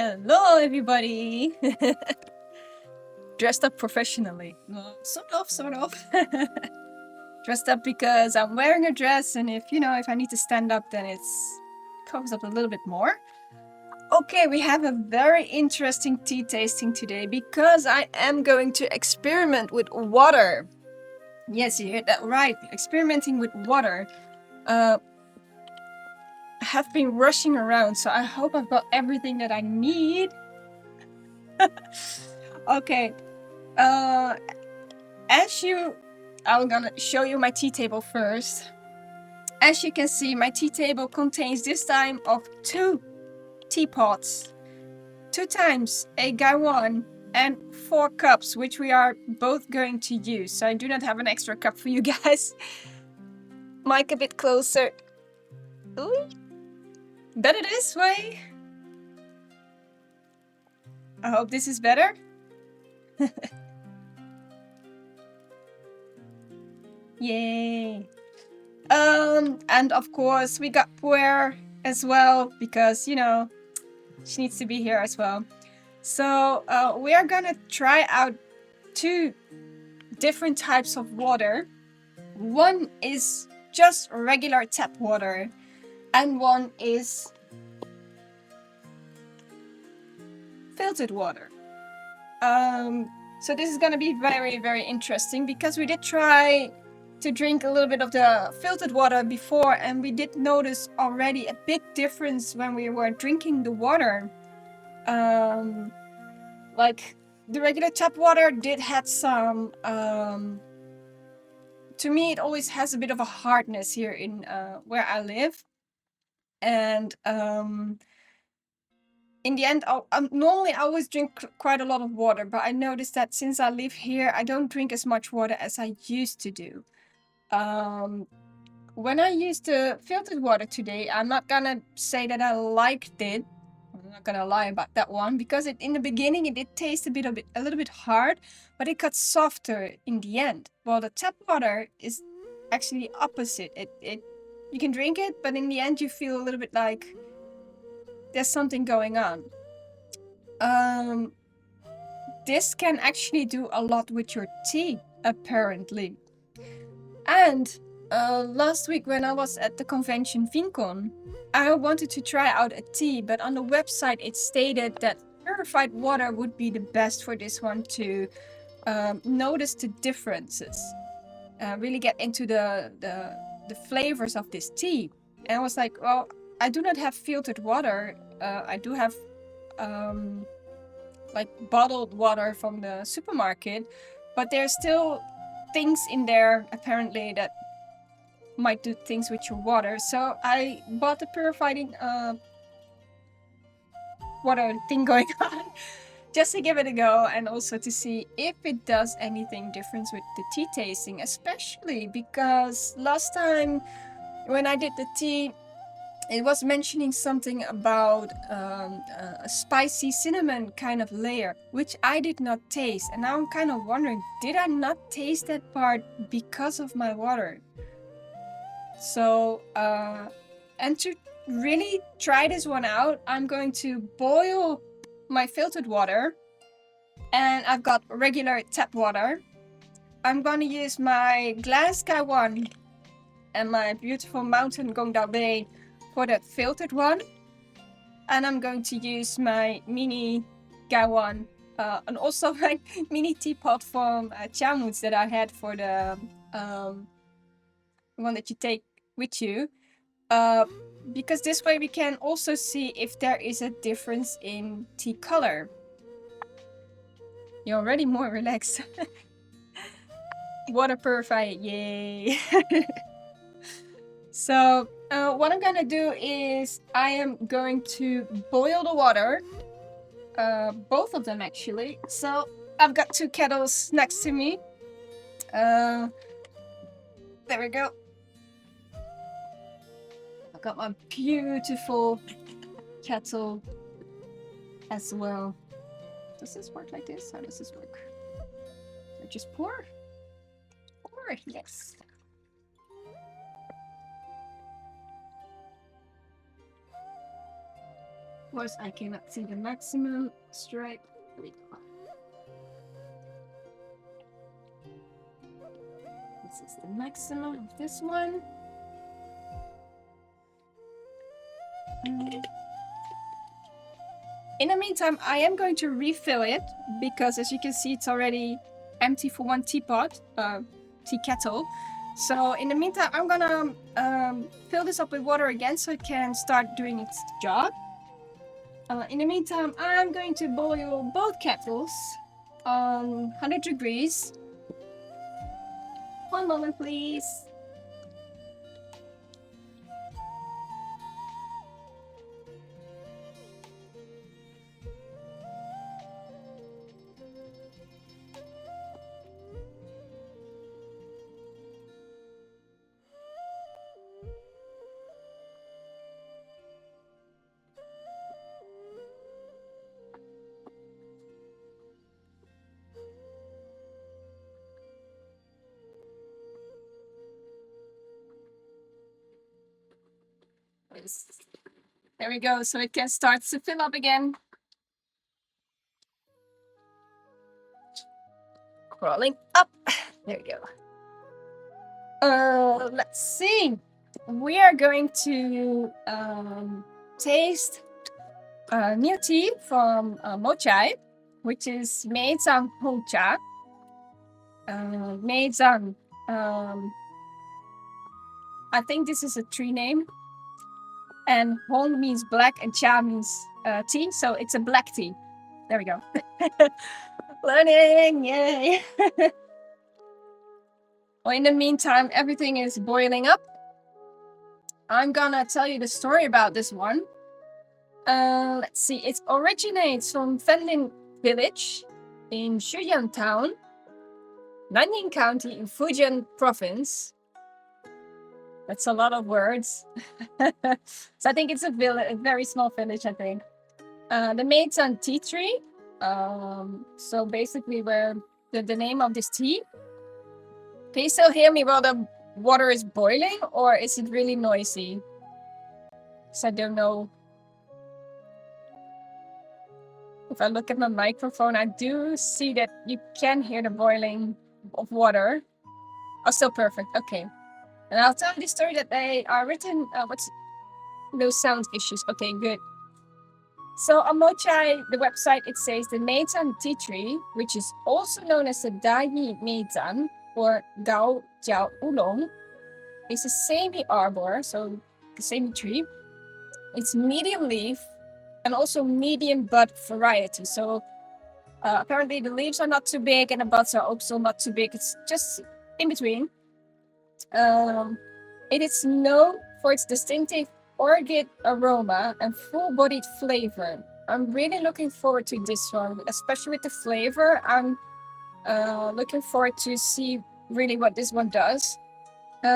Hello, everybody. Dressed up professionally. Sort of. Dressed up because I'm wearing a dress, and if I need to stand up, then it covers up a little bit more. Okay, we have a very interesting tea tasting today because I am going to experiment with water. Yes, you heard that right. Experimenting with water. I have been rushing around, so I hope I've got everything that I need. Okay. I'm gonna show you my tea table first. As you can see, my tea table contains this time of 2 teapots, 2 times a gaiwan, and 4 cups, which we are both going to use. So I do not have an extra cup for you guys. Mic a bit closer. Ooh. Better this way. I hope this is better. Yay. And of course we got Puer as well, because she needs to be here as well. So we are gonna try out 2 different types of water. One is just regular tap water, and one is filtered water. So this is gonna be very, very interesting, because we did try to drink a little bit of the filtered water before, and we did notice already a big difference when we were drinking the water. Like the regular tap water did have some, to me it always has a bit of a hardness here in where I live, and in the end, normally I always drink quite a lot of water, but I noticed that since I live here, I don't drink as much water as I used to do. When I used the filtered water today, I'm not gonna say that I liked it. I'm not gonna lie about that one, because in the beginning it did taste a little bit hard, but it got softer in the end. Well, the tap water is actually opposite. You can drink it, but in the end you feel a little bit like there's something going on. This can actually do a lot with your tea, apparently. And last week when I was at the convention Vincon, I wanted to try out a tea, but on the website it stated that purified water would be the best for this one to notice the differences, really get into the flavors of this tea. And I was like, well, I do not have filtered water. I do have like bottled water from the supermarket, but there's still things in there apparently that might do things with your water. So I bought the purifying water thing going on just to give it a go, and also to see if it does anything different with the tea tasting, especially because last time when I did the tea, it was mentioning something about a spicy cinnamon kind of layer, which I did not taste. And now I'm kind of wondering, did I not taste that part because of my water? So, and to really try this one out, I'm going to boil my filtered water. And I've got regular tap water. I'm going to use my glass gaiwan and my beautiful mountain Gongdao Bay for that filtered one, and I'm going to use my mini gaiwan and also my mini teapot from Chamuts that I had for the one that you take with you, because this way we can also see if there is a difference in tea color. You're already more relaxed. Water purifier, yay! So what I'm gonna do is I am going to boil the water, both of them actually. So I've got 2 kettles next to me. There we go. I've got my beautiful kettle as well. Does this work like this? How does this work? I just pour? Pour, yes. Of course, I cannot see the maximum strike. This is the maximum of this one. In the meantime, I am going to refill it because, as you can see, it's already empty for one teapot, tea kettle. So in the meantime, I'm gonna fill this up with water again so it can start doing its job. In the meantime, I'm going to boil both kettles on 100 degrees. One moment, please. There we go, so it can start to fill up again. Crawling up. There we go. Let's see. We are going to taste new tea from Moychay, which is Mei Zhan Hong Cha. Mei Zhan. I think this is a tree name. And Hong means black and Cha means tea, so it's a black tea. There we go. Learning, yay! Well, in the meantime, everything is boiling up. I'm gonna tell you the story about this one. Let's see, it originates from Fenlin village in Shuyang town, Nanning County in Fujian province. That's a lot of words. So I think it's a very small village, I think. The Mei Zhan tea tree. So basically where the name of this tea. Can you still hear me while the water is boiling, or is it really noisy? Because I don't know. If I look at my microphone, I do see that you can hear the boiling of water. Oh, still perfect. Okay. And I'll tell you the story that they are written. What's those sound issues? Okay, good. So on Moychay, the website, it says the Mei Zhan tea tree, which is also known as the Dai Mei Zhan or Gao Jiao Oolong, is a semi-arbor, so the semi tree. It's medium leaf and also medium bud variety. So apparently the leaves are not too big and the buds are also not too big. It's just in between. It is known for its distinctive orchid aroma and full-bodied flavor. I'm really looking forward to this one, especially with the flavor. I'm looking forward to see really what this one does.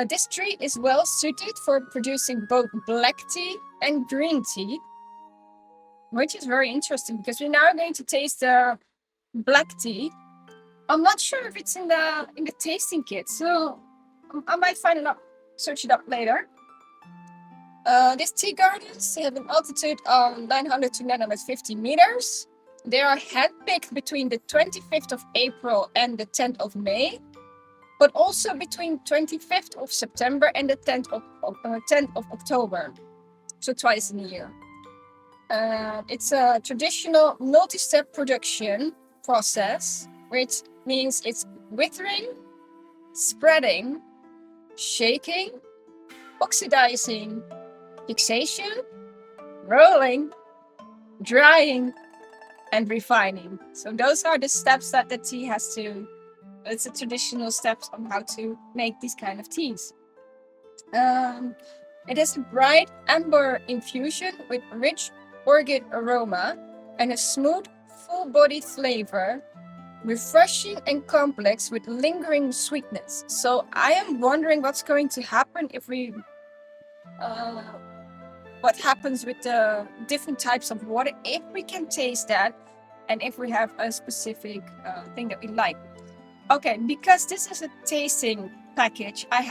This tree is well suited for producing both black tea and green tea, which is very interesting because we're now going to taste the black tea. I'm not sure if it's in the tasting kit, so I might find it up, search it up later. These tea gardens have an altitude of 900 to 950 meters. They are handpicked between the 25th of April and the 10th of May, but also between 25th of September and the 10th of October, so twice in a year. It's a traditional multi-step production process, which means it's withering, spreading, shaking, oxidizing, fixation, rolling, drying, and refining. So those are the steps that the tea has to. It's the traditional steps on how to make these kind of teas. It has a bright amber infusion with rich orchid aroma and a smooth, full-bodied flavor, refreshing and complex with lingering sweetness. So I am wondering what's going to happen if we what happens with the different types of water, if we can taste that, and if we have a specific thing that we like. Okay, because this is a tasting package, I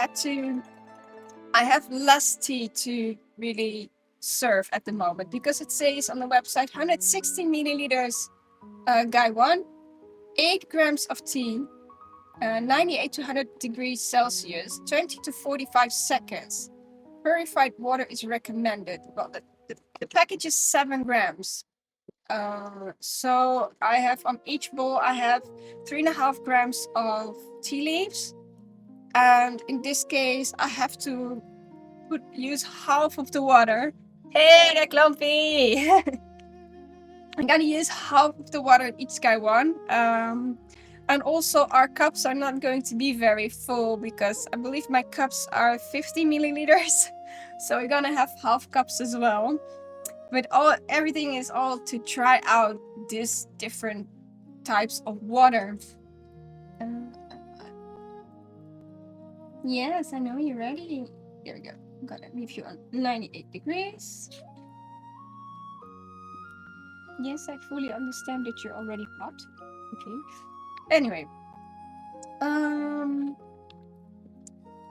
have less tea to really serve at the moment, because it says on the website 160 milliliters gaiwan, 8 grams of tea, 98 to 100 degrees Celsius, 20 to 45 seconds. Purified water is recommended. Well, the package is 7 grams. So I have on each bowl, I have 3.5 grams of tea leaves. And in this case, I have to use half of the water. Hey, there, Clumpy! I'm gonna use half of the water in each gaiwan. And also our cups are not going to be very full, because I believe my cups are 50 milliliters. So we're gonna have half cups as well. But everything is all to try out these different types of water. Yes, I know you're ready. Here we go. I'm gonna leave you on 98 degrees. Yes, I fully understand that you're already hot. Okay. Anyway,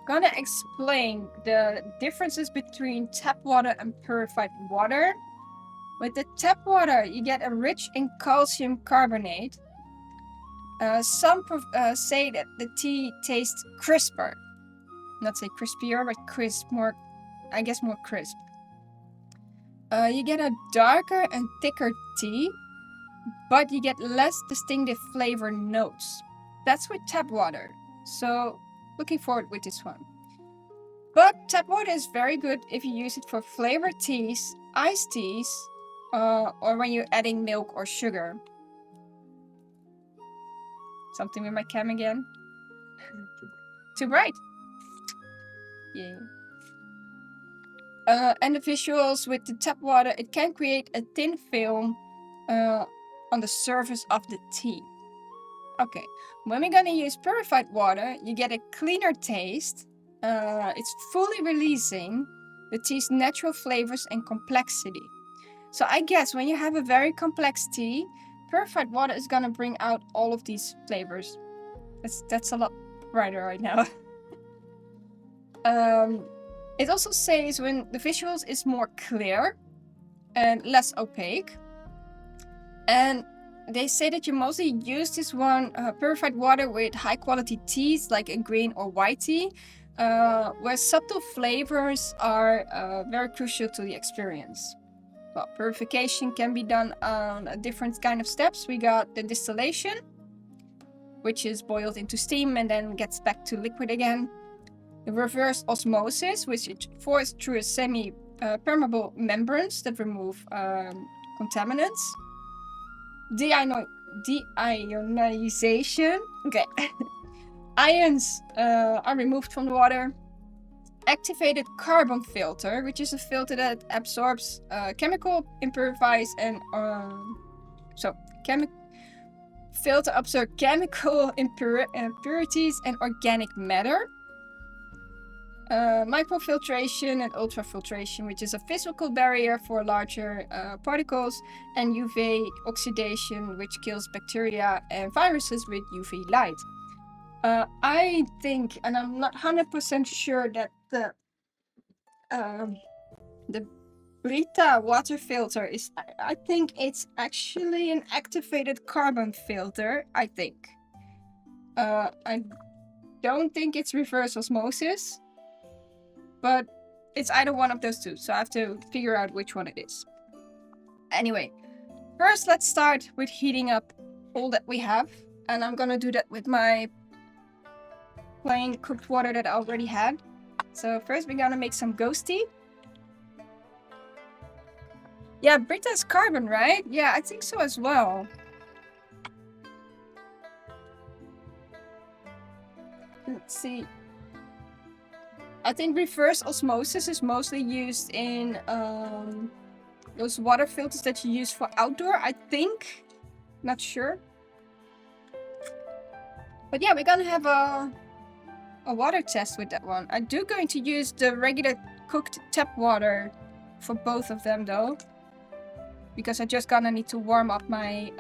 gonna explain the differences between tap water and purified water. With the tap water, you get a rich in calcium carbonate. Some say that the tea tastes crisper. Not say crispier, but crisp, more, I guess more crisp. You get a darker and thicker tea, but you get less distinctive flavor notes. That's with tap water. So looking forward with this one. But tap water is very good if you use it for flavored teas, iced teas, or when you're adding milk or sugar. Something with my cam again. Too bright. Yeah. And the visuals with the tap water, it can create a thin film on the surface of the tea. Okay, when we're gonna use purified water, you get a cleaner taste. It's fully releasing the tea's natural flavors and complexity. So I guess when you have a very complex tea, purified water is gonna bring out all of these flavors. That's a lot brighter right now. It also says when the visuals is more clear and less opaque. And they say that you mostly use this one purified water with high quality teas like a green or white tea, where subtle flavors are very crucial to the experience. Well, purification can be done on different kind of steps. We got the distillation, which is boiled into steam and then gets back to liquid again. The reverse osmosis, which is forced through a semi-permeable membranes that remove contaminants. Deionization. Okay. Ions are removed from the water. Activated carbon filter, which is a filter that absorbs chemical impurifies and filter absorb chemical impurities and organic matter. Microfiltration and ultrafiltration, which is a physical barrier for larger particles, and UV oxidation, which kills bacteria and viruses with UV light. I think, and I'm not 100% sure, that the Brita water filter is, I think it's actually an activated carbon filter, I think. I don't think it's reverse osmosis, but it's either one of those two, so I have to figure out which one it is. Anyway, first let's start with heating up all that we have, and I'm gonna do that with my plain cooked water that I already had. So first we're gonna make some ghost tea. Yeah, Brita's carbon, right? Yeah, I think so as well. Let's see. I think reverse osmosis is mostly used in those water filters that you use for outdoor, I think. Not sure. But yeah, we're gonna have a water test with that one. I'm going to use the regular cooked tap water for both of them though, because I just gonna need to warm up my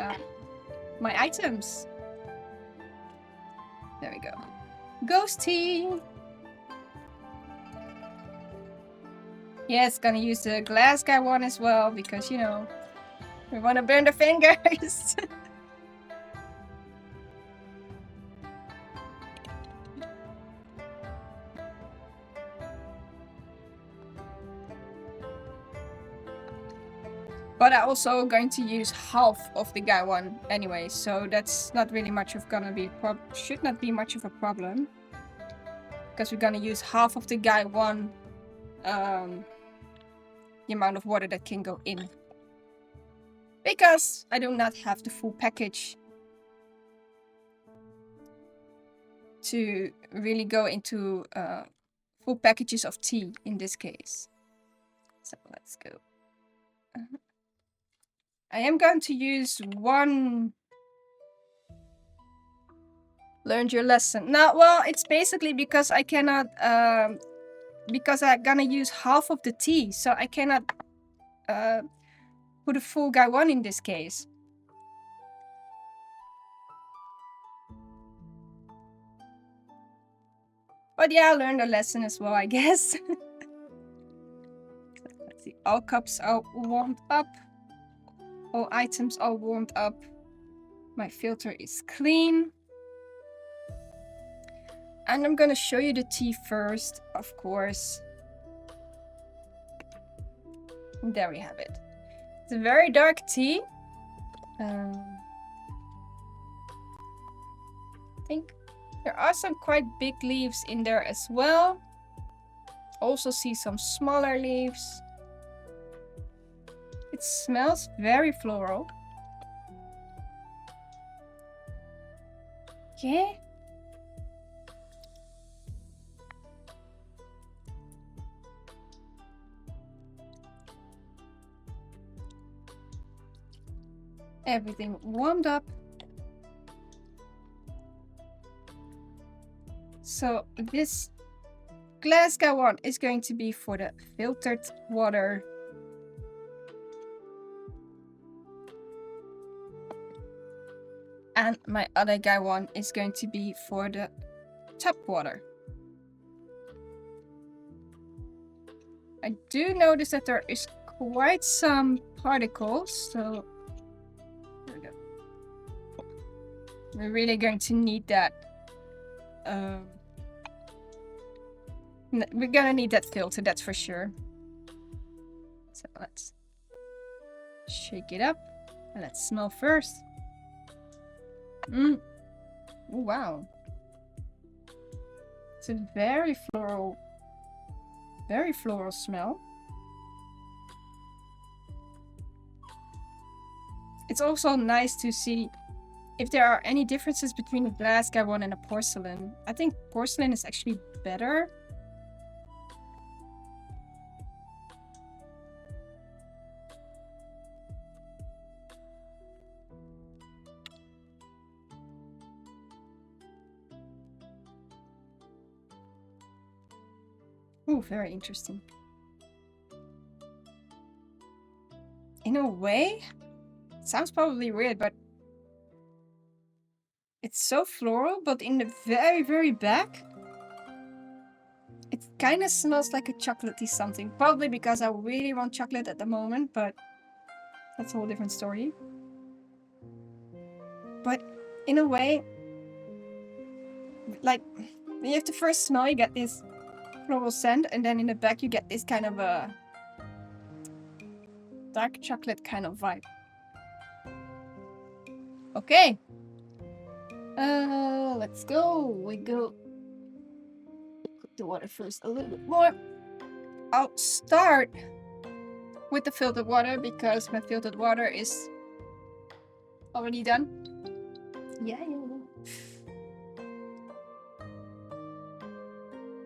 my items. There we go. Ghost tea. Yes, gonna use the glass gaiwan as well because, you know, we want to burn the fingers. But I'm also going to use half of the gaiwan anyway, so that's not really much of gonna be should not be much of a problem, because we're gonna use half of the gaiwan, the amount of water that can go in, because I do not have the full package to really go into full packages of tea in this case. So let's go. I am going to use one. Learned your lesson. Now, well, it's basically because I cannot, because I'm gonna use half of the tea, so I cannot put a full gaiwan in this case. But yeah, I learned a lesson as well, I guess. Let's see. All cups are warmed up. All items are warmed up. My filter is clean. And I'm gonna show you the tea first, of course. There we have it. It's a very dark tea. I think there are some quite big leaves in there as well. Also see some smaller leaves. It smells very floral. Yeah. Everything warmed up. So this glass gaiwan is going to be for the filtered water. And my other gaiwan is going to be for the tap water. I do notice that there is quite some particles, so there we go. We're really going to need that. We're gonna need that filter, that's for sure. So let's shake it up and let's smell first. Oh, wow. It's a very floral smell. It's also nice to see if there are any differences between a glass gaiwan and a porcelain. I think porcelain is actually better. Oh, very interesting. In a way, it sounds probably weird, but it's so floral, but in the very, very back, it kind of smells like a chocolatey something. Probably because I really want chocolate at the moment, but that's a whole different story. But in a way, like, when you have the first smell, you get this floral scent, and then in the back you get this kind of a dark chocolate kind of vibe. Okay. Let's go. We go cook the water first a little bit more. I'll start with the filtered water because my filtered water is already done. Yeah.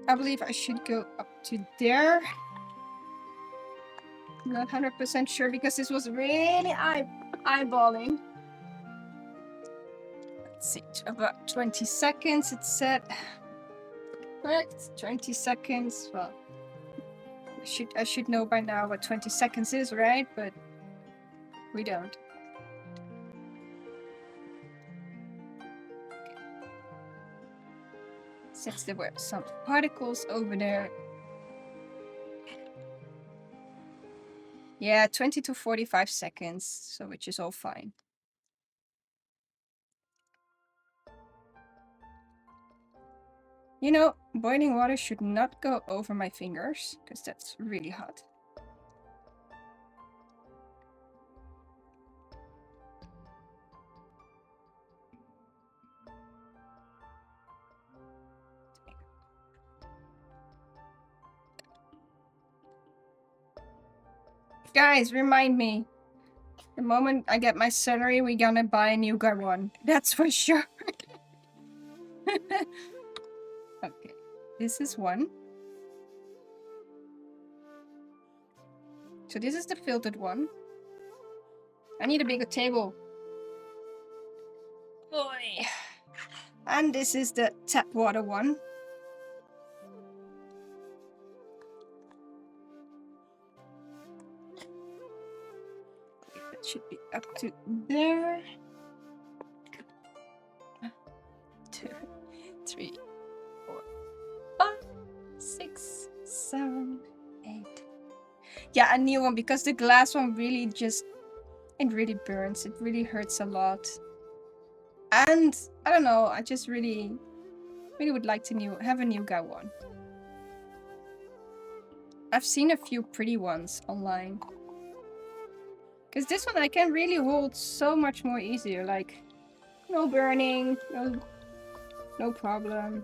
I believe I should go up to there. I'm not 100% sure because this was really eyeballing. Let's see, about 20 seconds it said. Correct, 20 seconds. Well, I should know by now what 20 seconds is, right? But we don't. Since there were some particles over there. Yeah, 20 to 45 seconds, so which is all fine. You know, boiling water should not go over my fingers, because that's really hot. Guys, remind me. The moment I get my salary, we're gonna buy a new gaiwan. That's for sure. Okay, this is one. So this is the filtered one. I need a bigger table. Oy. And this is the tap water one. That should be up to there. 2, 3, 4, 5, 6, 7, 8. Yeah, a new one, because the glass one really just, it really burns. It really hurts a lot. And I don't know, I just really would like to have a new gaiwan. I've seen a few pretty ones online. Because this one I can really hold so much more easier, like no burning, no problem.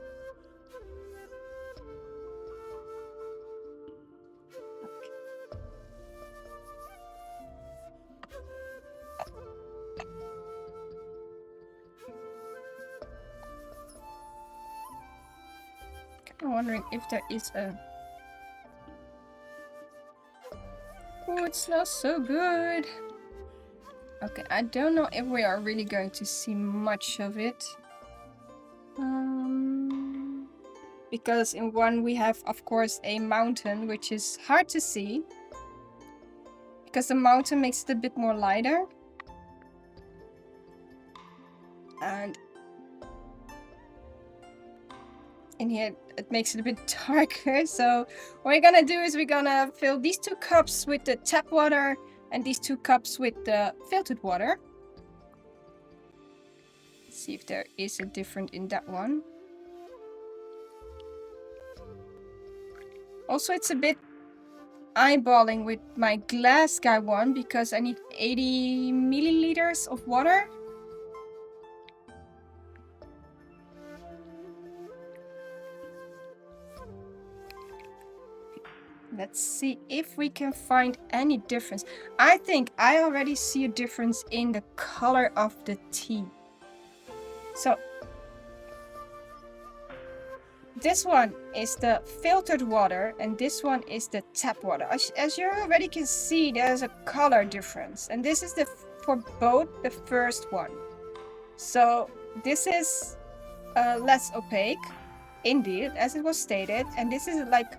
I'm wondering if there is a... Oh, it smells so good. Okay, I don't know if we are really going to see much of it. Because in one we have, of course, a mountain, which is hard to see. Because the mountain makes it a bit more lighter. And in here, it makes it a bit darker. So what we're gonna do is we're gonna fill these 2 cups with the tap water and these 2 cups with the filtered water. See if there is a difference in that one. Also, it's a bit eyeballing with my glass gaiwan because I need 80 milliliters of water. Let's see if we can find any difference. I think I already see a difference in the color of the tea. So this one is the filtered water and this one is the tap water. As you already can see, there's a color difference. And this is for both the first one. So this is less opaque, indeed, as it was stated. And this is like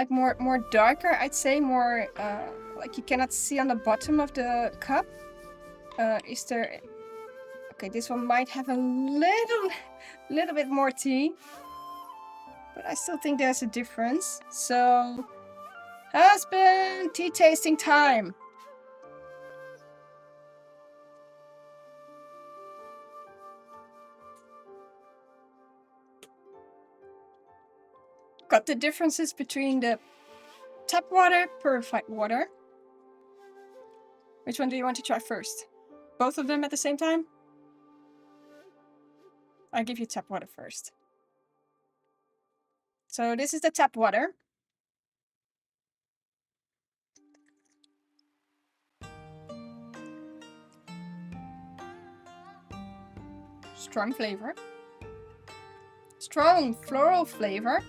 more darker, I'd say, more like you cannot see on the bottom of the cup. Is there... Okay, this one might have a little bit more tea, but I still think there's a difference. So, husband, tea tasting time. Got the differences between the tap water, purified water. Which one do you want to try first? Both of them at the same time? I'll give you tap water first. So this is the tap water. Strong flavor. Strong floral flavor.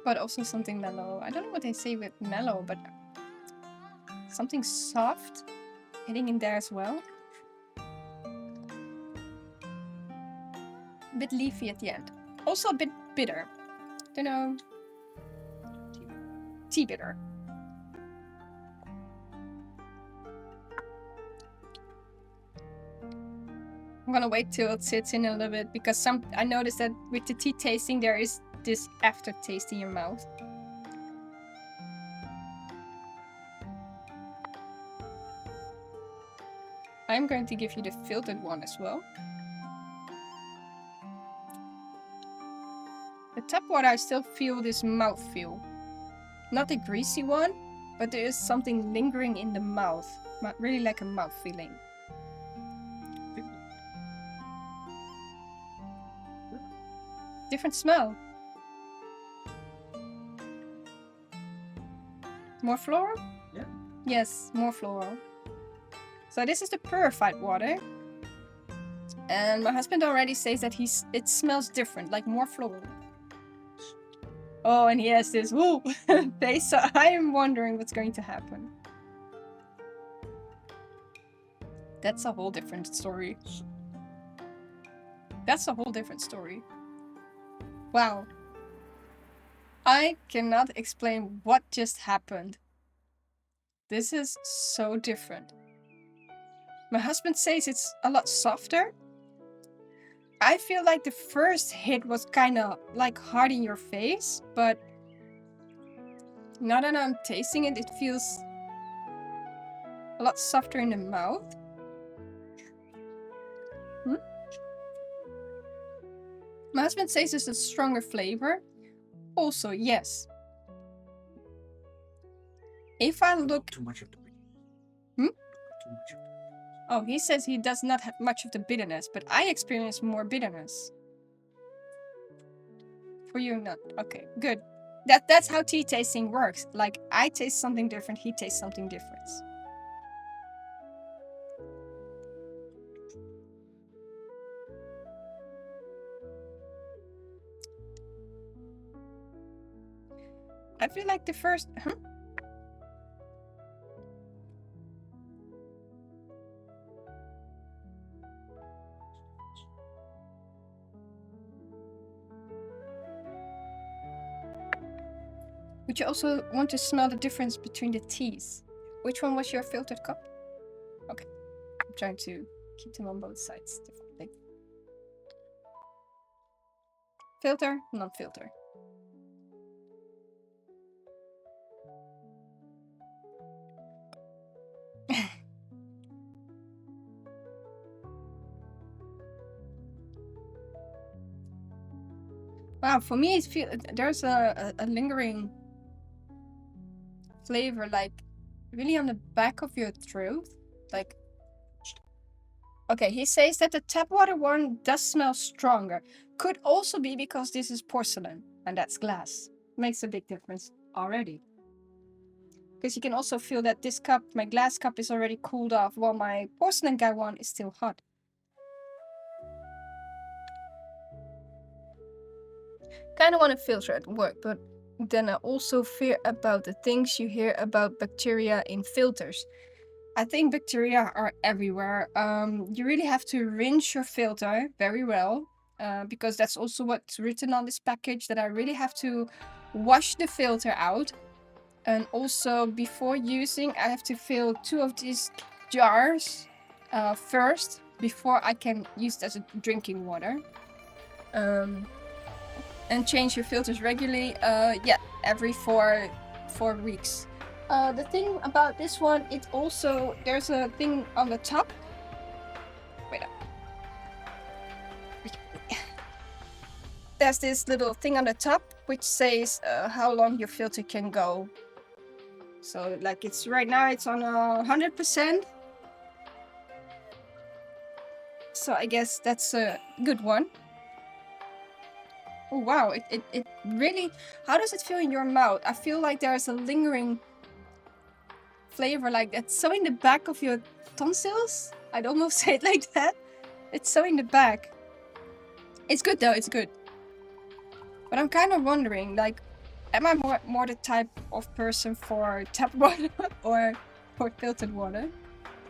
But also something mellow. I don't know what they say with mellow, but something soft hitting in there as well. A bit leafy at the end. Also a bit bitter. Don't know. Tea bitter. I'm gonna wait till it sits in a little bit because I noticed that with the tea tasting there is this aftertaste in your mouth. I'm going to give you the filtered one as well. The tap water, I still feel this mouth feel. Not a greasy one, but there is something lingering in the mouth. Really like a mouth feeling. Different smell. More floral? Yeah. Yes, more floral. So this is the purified water. And my husband already says that it smells different, like more floral. Oh, and he has this woo face, so I am wondering what's going to happen. That's a whole different story. That's a whole different story. Wow. I cannot explain what just happened. This is so different. My husband says it's a lot softer. I feel like the first hit was kind of like hard in your face, but now that I'm tasting it, it feels a lot softer in the mouth. My husband says it's a stronger flavor. Also, yes. If I look... Too much of the Hmm? Too much of the... Oh, he says he does not have much of the bitterness, but I experience more bitterness. For you, not. Okay, good. That's how tea tasting works. Like, I taste something different, he tastes something different. I feel like the first... Would you also want to smell the difference between the teas? Which one was your filtered cup? Okay. I'm trying to keep them on both sides differently. Filter, non-filter. Wow, for me it feels there's a lingering flavor, like really on the back of your throat. Like, okay, he says that the tap water one does smell stronger. Could also be because this is porcelain and that's glass. Makes a big difference already. Because you can also feel that this cup, my glass cup, is already cooled off while my porcelain gaiwan is still hot. Kind of want to filter at work, but then I also fear about the things you hear about bacteria in filters. I think bacteria are everywhere. You really have to rinse your filter very well, because that's also what's written on this package, that I really have to wash the filter out. And also before using, I have to fill 2 of these jars first before I can use it as a drinking water. And change your filters regularly. Yeah, every 4 weeks. The thing about this one, it also, there's a thing on the top. Wait up. There's this little thing on the top which says how long your filter can go. So like it's right now it's on 100%. So I guess that's a good one. Oh wow, it really, how does it feel in your mouth? I feel like there's a lingering flavor, like that's so in the back of your tonsils. I'd almost say it like that. It's so in the back. It's good though, it's good. But I'm kind of wondering, like, am I more the type of person for tap water or for filtered water?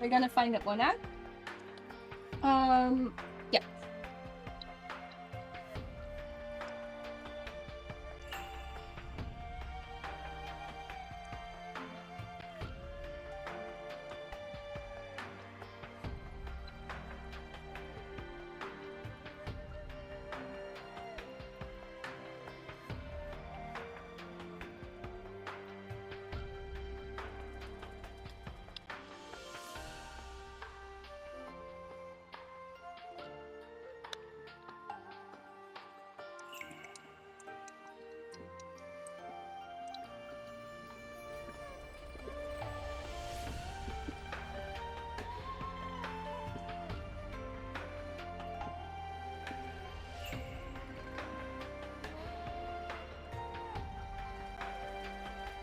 We're gonna find that one out. Yeah.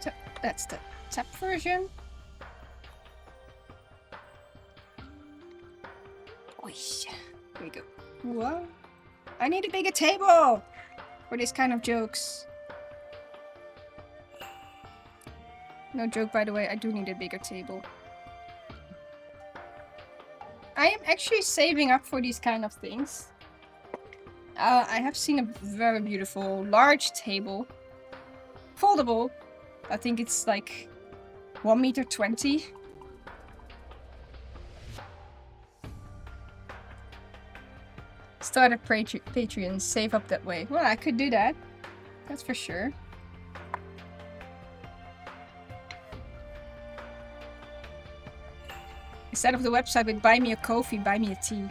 So that's the tap version. Oish. Here we go. Whoa. I need a bigger table for this kind of jokes. No joke, by the way, I do need a bigger table. I am actually saving up for these kind of things. I have seen a very beautiful large table. Foldable. I think it's like 1.20 meters. Start a Patreon, save up that way. Well, I could do that. That's for sure. Instead of the website with buy me a coffee, buy me a tea.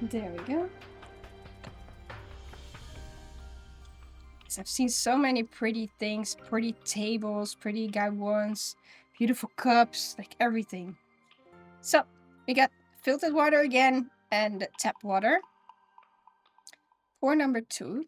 There we go. So I've seen so many pretty things, pretty tables, pretty gaywans, beautiful cups, like everything. So we got filtered water again and tap water. Pour number 2.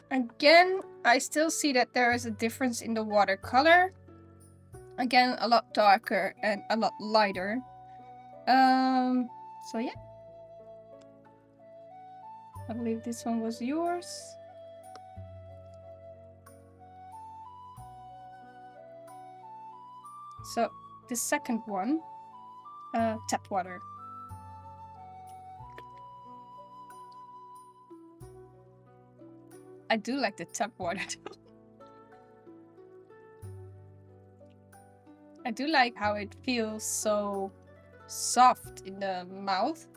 Again, I still see that there is a difference in the water color. Again, a lot darker and a lot lighter. So yeah. I believe this one was yours. So the second one, tap water. I do like the tap water too. I do like how it feels so soft in the mouth.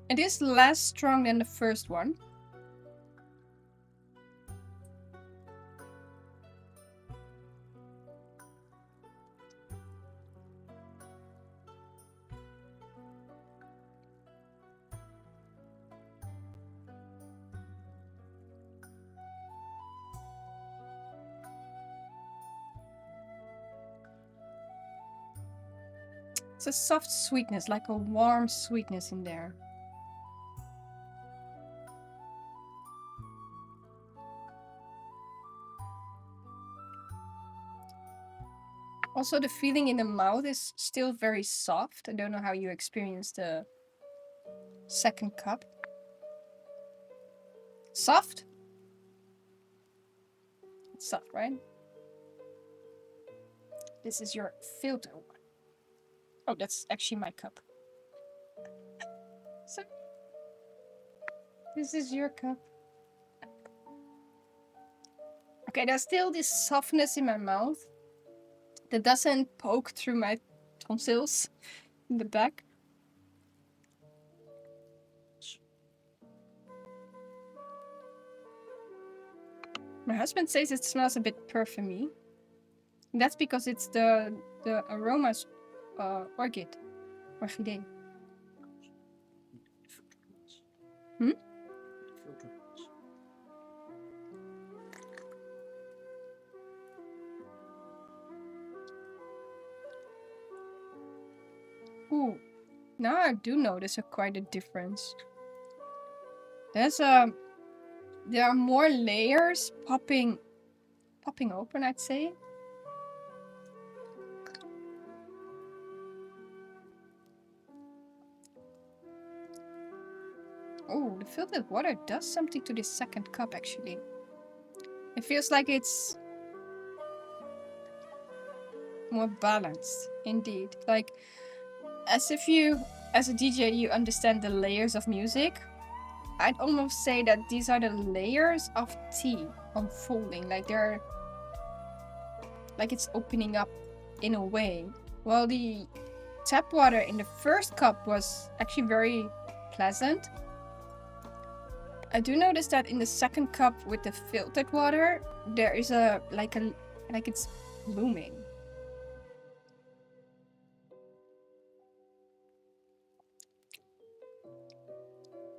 It is less strong than the first one. It's a soft sweetness, like a warm sweetness in there. Also, the feeling in the mouth is still very soft. I don't know how you experience the second cup. Soft? It's soft, right? This is your filter one. Oh, that's actually my cup. So, this is your cup. Okay, there's still this softness in my mouth that doesn't poke through my tonsils in the back. My husband says it smells a bit perfumey. And that's because it's the aromas orchid. Orchidee. Hmm? Ooh, now I do notice quite a difference. There are more layers popping open, I'd say. Oh, the filtered water does something to this second cup, actually. It feels like it's more balanced, indeed. Like, as if you, as a DJ, you understand the layers of music. I'd almost say that these are the layers of tea unfolding. Like they're, like it's opening up in a way. While the tap water in the first cup was actually very pleasant. I do notice that in the second cup with the filtered water, there is like it's blooming.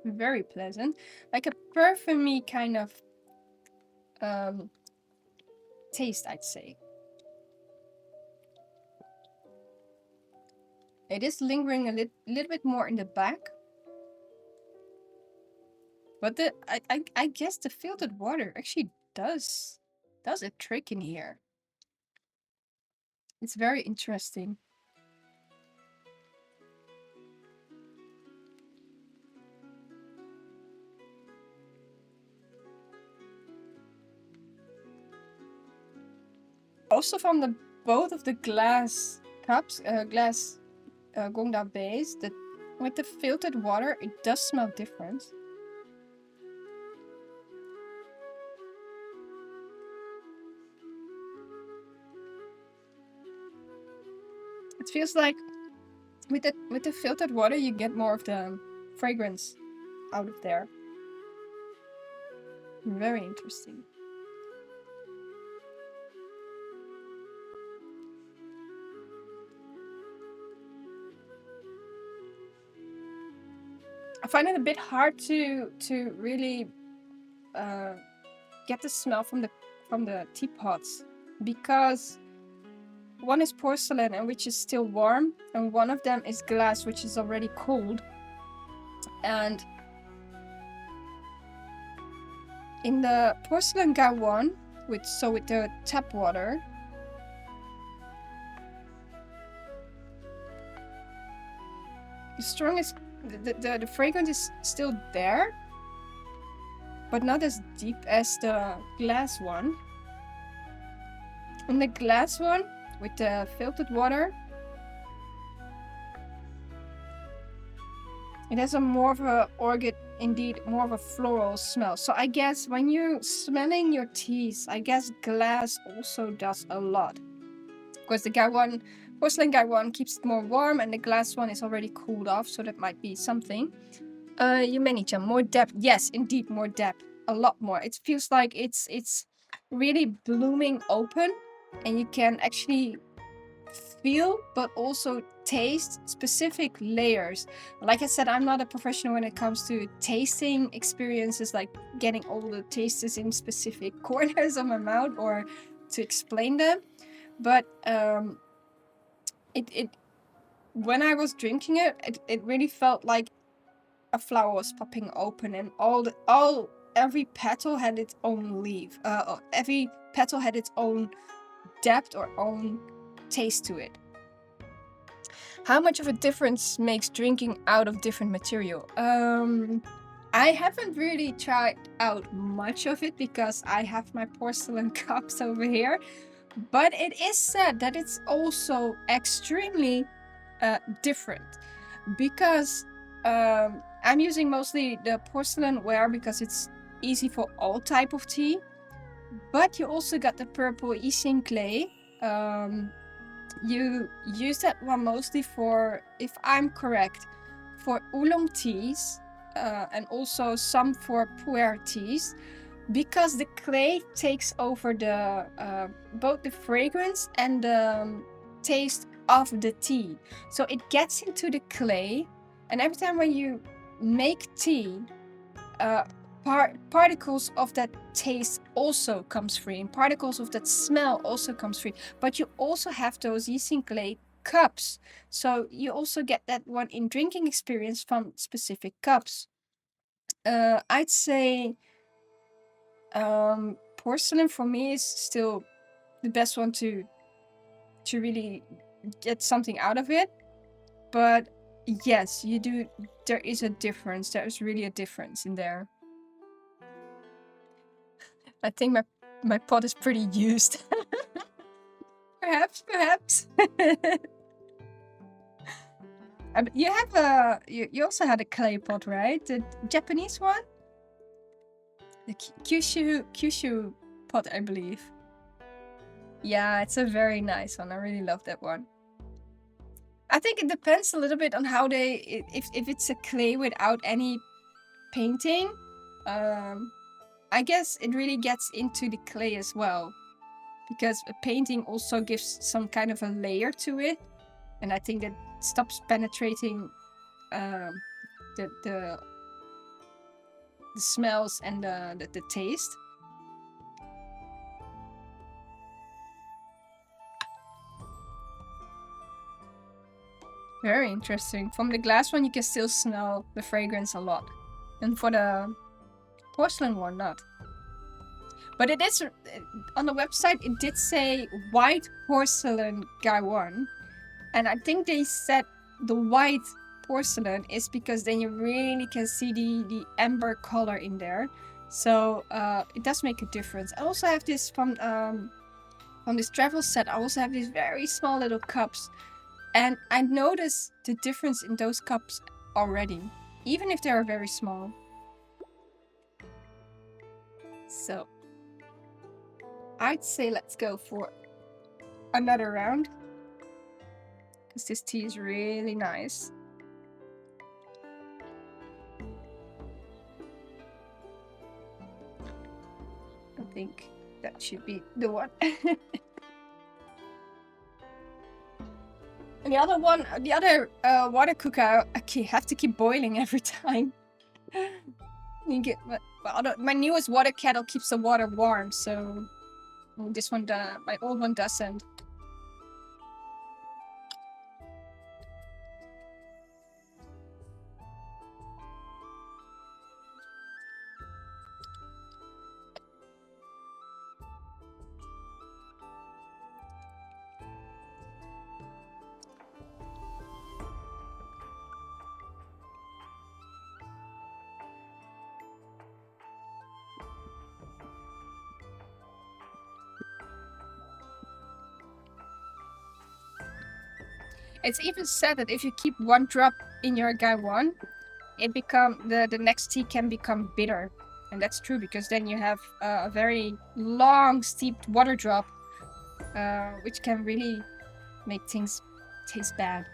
Very pleasant, like a perfumey kind of taste, I'd say. It is lingering a little bit more in the back, but I guess the filtered water actually does a trick in here. It's very interesting. Also from the both of the glass cups, glass Gongda base, that with the filtered water, it does smell different. It feels like with the filtered water, you get more of the fragrance out of there. Very interesting. I find it a bit hard to really get the smell from the teapots, because one is porcelain and which is still warm, and one of them is glass which is already cold. And in the porcelain gaiwan, with the tap water, the strongest the fragrance is still there, but not as deep as the glass one. In the glass one with the filtered water, it has a more of a orchid, indeed more of a floral smell. So I guess when you're smelling your teas, I guess glass also does a lot, because the gaiwan, porcelain gaiwan, keeps it more warm, and the glass one is already cooled off, so that might be something. Mei-Zhan, more depth. Yes, indeed, more depth. A lot more. It feels like it's really blooming open, and you can actually feel but also taste specific layers. Like I said, I'm not a professional when it comes to tasting experiences, like getting all the tastes in specific corners of my mouth or to explain them. But it when I was drinking it really felt like a flower was popping open, and every petal had its own leaf. Every petal had its own depth or own taste to it. How much of a difference makes drinking out of different material? I haven't really tried out much of it because I have my porcelain cups over here, but it is said that it's also extremely different, because I'm using mostly the porcelain ware because it's easy for all type of tea, but you also got the purple Yixing clay. You use that one mostly for, if I'm correct, for oolong teas, and also some for pu'er teas, because the clay takes over the both the fragrance and the taste of the tea. So it gets into the clay, and every time when you make tea, particles of that taste also comes free, and particles of that smell also comes free. But you also have those Yixing clay cups, so you also get that one in drinking experience from specific cups. I'd say porcelain for me is still the best one to really get something out of it. But yes, you do. There is a difference. There is really a difference in there. I think my pot is pretty used. Perhaps. You have you also had a clay pot, right? The Japanese one, the Kyushu pot, I believe. Yeah, it's a very nice one. I really love that one. I think it depends a little bit on how if it's a clay without any painting. I guess it really gets into the clay as well, because a painting also gives some kind of a layer to it, and I think that stops penetrating the smells and the taste. Very interesting. From the glass one, you can still smell the fragrance a lot, and for the porcelain one, not. But it is on the website. It did say white porcelain gaiwan, and I think they said the white porcelain is because then you really can see the amber color in there. So it does make a difference. I also have this from this travel set. I also have these very small little cups, and I noticed the difference in those cups already, even if they are very small. So I'd say let's go for another round, because this tea is really nice. I think that should be the one. And the other one, the other water cooker, I have to keep boiling every time. You get my newest water kettle keeps the water warm, so this one, my old one doesn't. It's even said that if you keep one drop in your gaiwan, the next tea can become bitter, and that's true, because then you have a very long steeped water drop, which can really make things taste bad.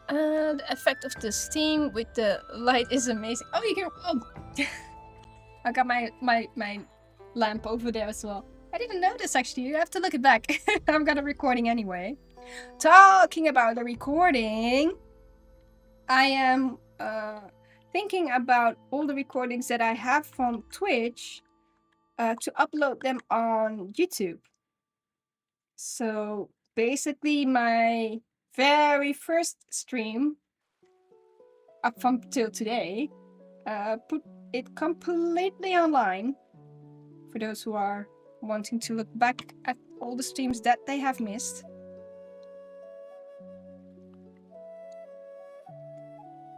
The effect of the steam with the light is amazing. Oh, you can. Oh, I got my lamp over there as well. I didn't notice, actually. You have to look it back. I've got a recording anyway. Talking about the recording, I am thinking about all the recordings that I have from Twitch to upload them on YouTube. So basically, my very first stream up until today, put it completely online for those who are wanting to look back at all the streams that they have missed.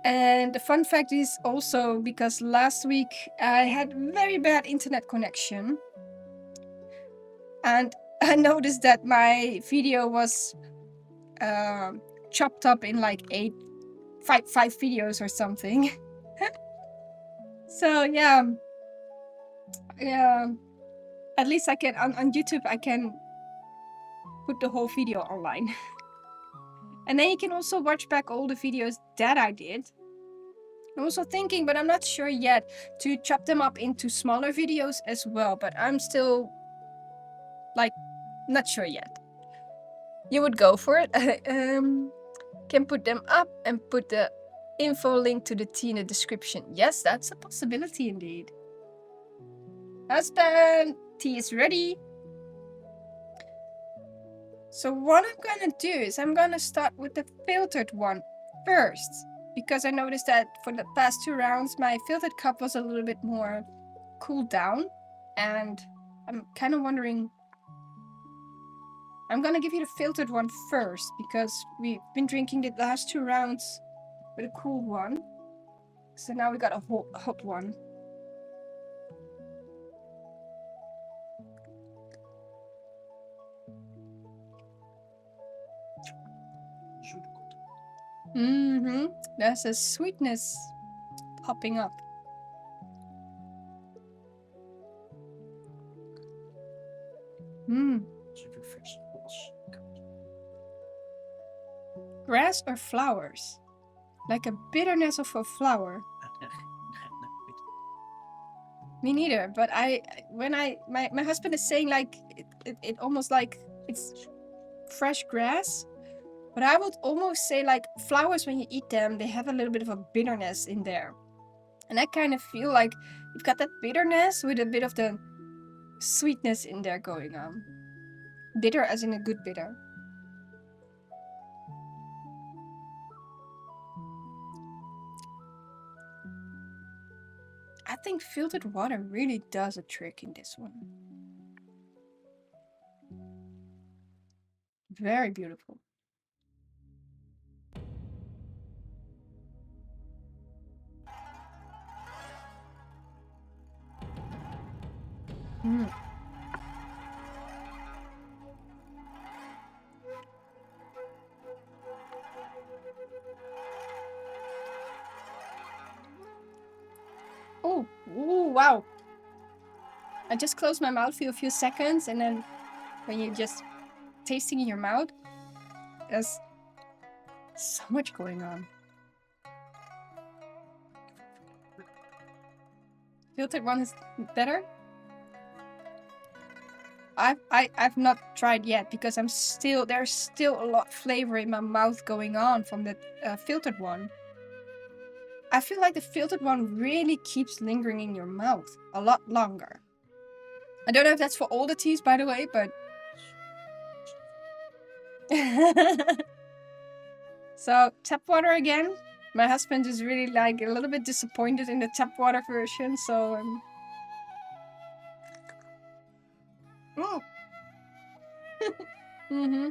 And the fun fact is also because last week I had very bad internet connection, and I noticed that my video was chopped up in like five videos or something. So yeah, at least I can on YouTube I can put the whole video online. And then you can also watch back all the videos that I did. I'm also thinking, but I'm not sure yet, to chop them up into smaller videos as well, but I'm still like not sure yet. You would go for it. Can put them up and put the info link to the tea in the description. Yes, that's a possibility indeed. Husband, tea is ready. So what I'm gonna do is I'm gonna start with the filtered one first, because I noticed that for the past 2 rounds my filtered cup was a little bit more cooled down, and I'm kind of wondering. I'm gonna give you the filtered one first, because we've been drinking the last 2 rounds with a cool one. So now we got a hot one. Mm-hmm. There's a sweetness popping up. Grass or flowers? Like a bitterness of a flower. Me neither, but my husband is saying like it almost like it's fresh grass, but I would almost say like flowers, when you eat them, they have a little bit of a bitterness in there. And I kind of feel like you've got that bitterness with a bit of the sweetness in there going on. Bitter as in a good bitter. I think filtered water really does a trick in this one. Very beautiful. Mm. Oh, ooh, wow. I just closed my mouth for a few seconds, and then when you're just tasting in your mouth, there's so much going on. Filtered one is better? I've not tried yet because there's still a lot of flavor in my mouth going on from the filtered one. I feel like the filtered one really keeps lingering in your mouth a lot longer. I don't know if that's for all the teas, by the way, but so tap water again. My husband is really like a little bit disappointed in the tap water version, so mm-hmm.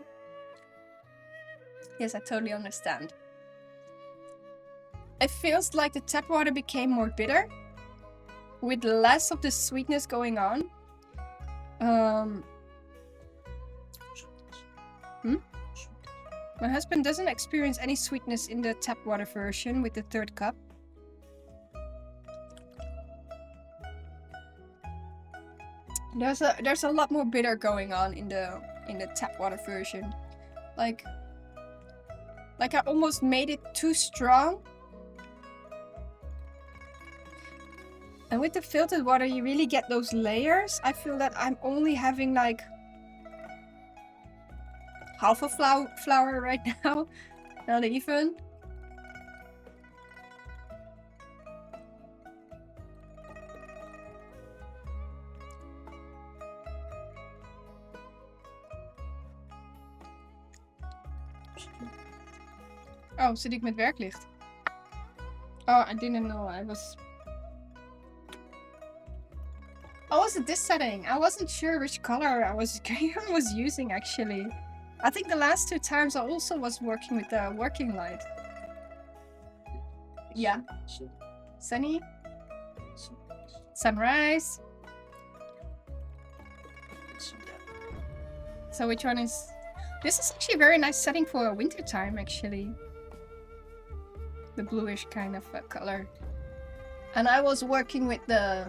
Yes, I totally understand. It feels like the tap water became more bitter, with less of the sweetness going on. My husband doesn't experience any sweetness in the tap water version with the third cup. There's a lot more bitter going on in the tap water version. Like I almost made it too strong. And with the filtered water, you really get those layers. I feel that I'm only having like half a flower right now. Not even. Oh, zit ik met werklicht? Oh, I didn't know. I was at this setting. I wasn't sure which color I was using actually. I think the last two times I also was working with the working light. Yeah. Sunny. Sunrise. So which one is... This is actually a very nice setting for winter time actually. The bluish kind of color. And I was working with the...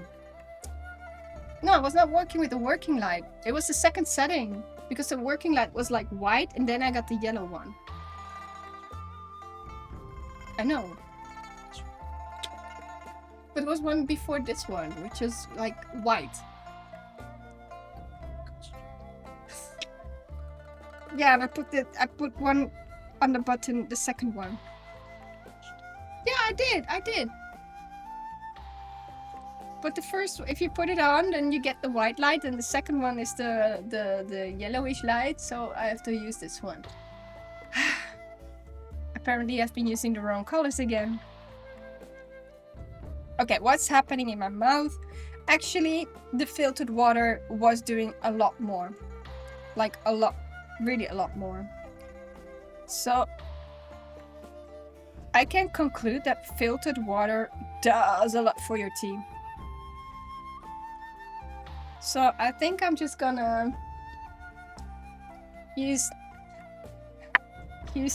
No, I was not working with the working light. It was the second setting. Because the working light was like white and then I got the yellow one. I know. But it was one before this one, which is like white. Yeah, and I put one on the button, the second one. Yeah, I did. But the first, if you put it on, then you get the white light, and the second one is the yellowish light, so I have to use this one. Apparently I've been using the wrong colors again. Okay, what's happening in my mouth? Actually, the filtered water was doing a lot more. Like a lot, really a lot more. So I can conclude that filtered water does a lot for your tea. So I think I'm just gonna use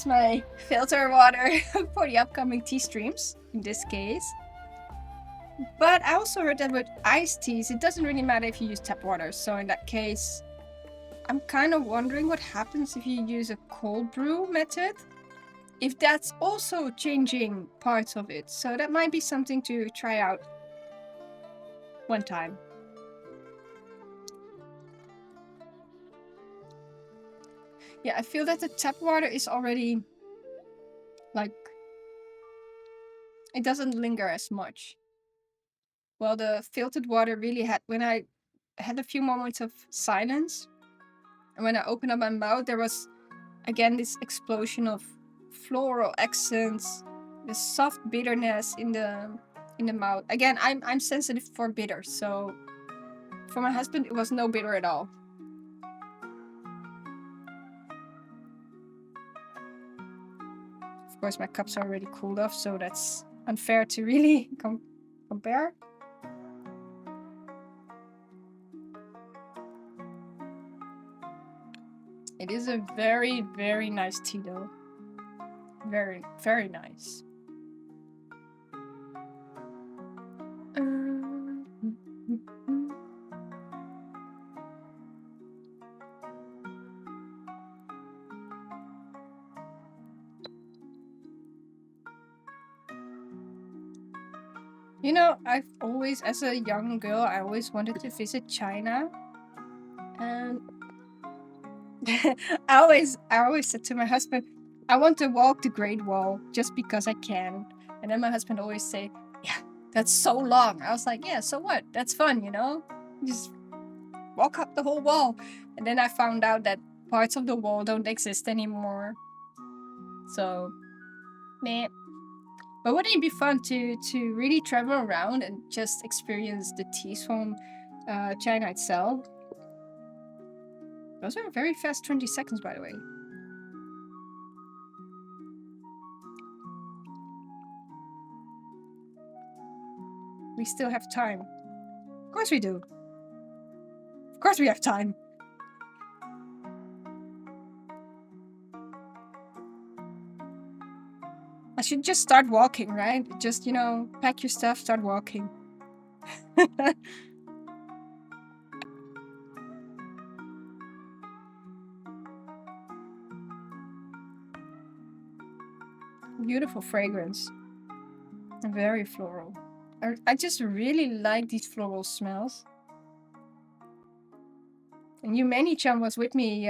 my filter water for the upcoming tea streams in this case. But I also heard that with iced teas, it doesn't really matter if you use tap water. So in that case, I'm kind of wondering what happens if you use a cold brew method. If that's also changing parts of it. So that might be something to try out one time. Yeah, I feel that the tap water is already like, it doesn't linger as much. Well, the filtered water really had, when I had a few moments of silence, and when I opened up my mouth, there was again this explosion of floral accents, this soft bitterness in the mouth. Again, I'm sensitive for bitter, so for my husband it was no bitter at all. Of course, my cups are already cooled off, so that's unfair to really compare. It is a very, very nice tea though. Very, very nice. You know, I've always, as a young girl, I always wanted to visit China. And I always said to my husband, I want to walk the Great Wall just because I can. And then my husband always say, yeah, that's so long. I was like, yeah, so what? That's fun, you know? Just walk up the whole wall. And then I found out that parts of the wall don't exist anymore. So, meh. But wouldn't it be fun to really travel around and just experience the teas from China itself? Those are very fast 20 seconds, by the way. We still have time. Of course we do. Of course we have time. I should just start walking, right? Just, you know, pack your stuff, start walking. Beautiful fragrance. Very floral. I just really like these floral smells. And Mei-chan was with me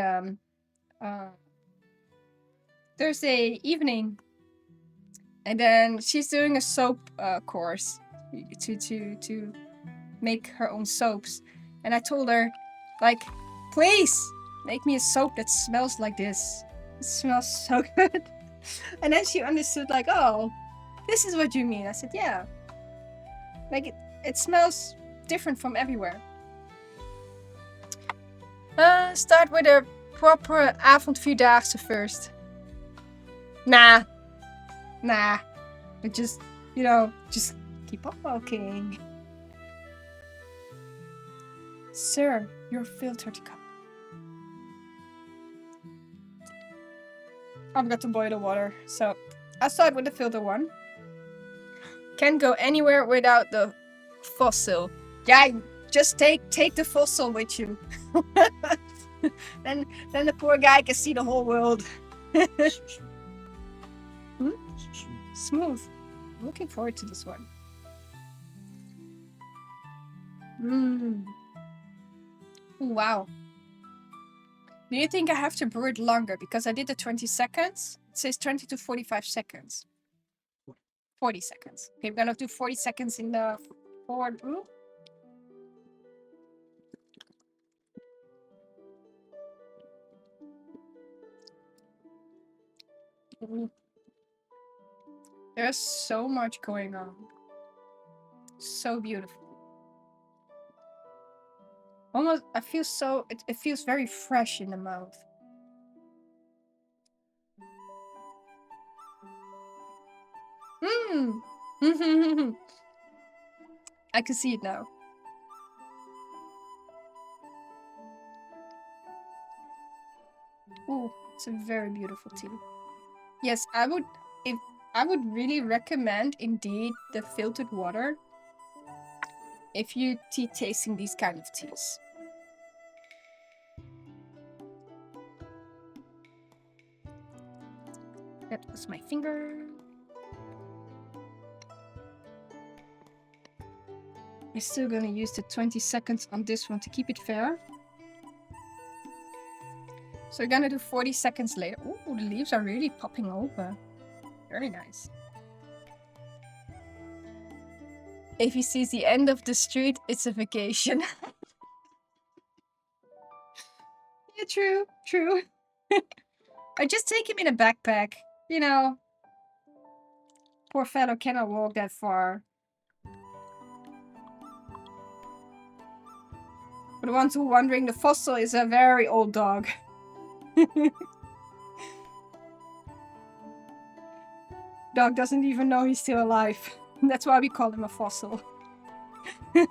Thursday evening, and then she's doing a soap course to make her own soaps. And I told her, like, please make me a soap that smells like this. It smells so good. And then she understood, like, oh, this is what you mean. I said, yeah. Like, it smells different from everywhere. Start with a proper avondvierdaagse first. Nah. But just, you know, just keep on walking. Sir, your filtered cup. I've got to boil the water, so I'll start with the filter one. Can't go anywhere without the fossil. Yeah, just take the fossil with you. then the poor guy can see the whole world. Smooth. I'm looking forward to this one. Wow. Do you think I have to brew it longer? Because I did the 20 seconds. It says 20 to 45 seconds. 40 seconds. Okay, we're gonna do 40 seconds in the forward brew. There's so much going on. So beautiful. Almost, I feel so, it feels very fresh in the mouth. Mm. I can see it now. Oh, it's a very beautiful tea. Yes, I would really recommend indeed the filtered water if you tea tasting these kind of teas. That was my finger. I'm still gonna use the 20 seconds on this one to keep it fair. So we're gonna do 40 seconds later. Oh, the leaves are really popping over. Very nice. If he sees the end of the street, it's a vacation. Yeah, true, true. I just take him in a backpack. You know, poor fellow cannot walk that far. For the ones who are wondering, the fossil is a very old dog. Dog doesn't even know he's still alive. That's why we call him a fossil. It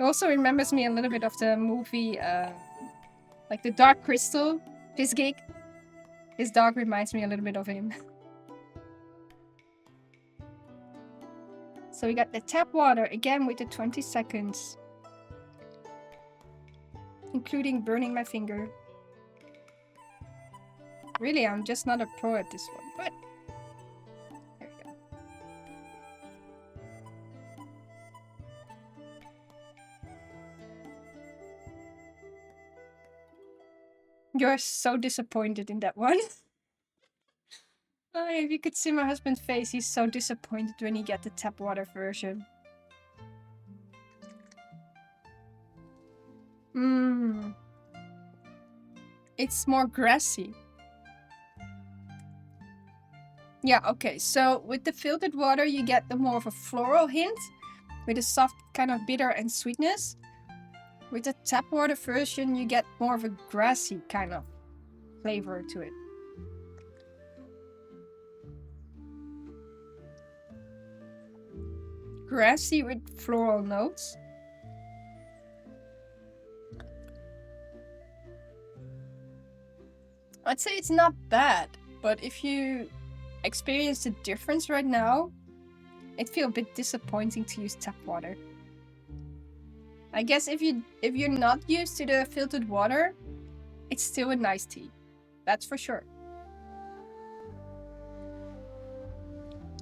also remembers me a little bit of the movie, like the Dark Crystal, Fizzgig. His dog reminds me a little bit of him. So we got the tap water again with the 20 seconds. Including burning my finger. Really, I'm just not a pro at this one, but there we go. You're so disappointed in that one. Oh, if you could see my husband's face, he's so disappointed when he gets the tap water version. It's more grassy. Yeah, okay. So with the filtered water, you get the more of a floral hint with a soft kind of bitter and sweetness. With the tap water version, you get more of a grassy kind of flavor to it. Grassy with floral notes. I'd say it's not bad, but if you experience the difference right now, it feels a bit disappointing to use tap water. I guess if you're not used to the filtered water, it's still a nice tea. That's for sure.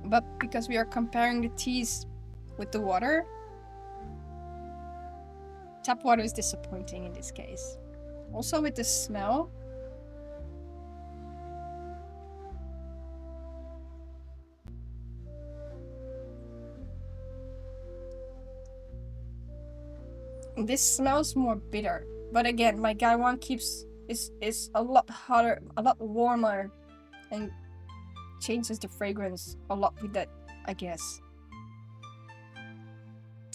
But because we are comparing the teas with the water, tap water is disappointing in this case. Also with the smell. This smells more bitter, but again, my gaiwan is a lot hotter, a lot warmer, and changes the fragrance a lot with that, I guess.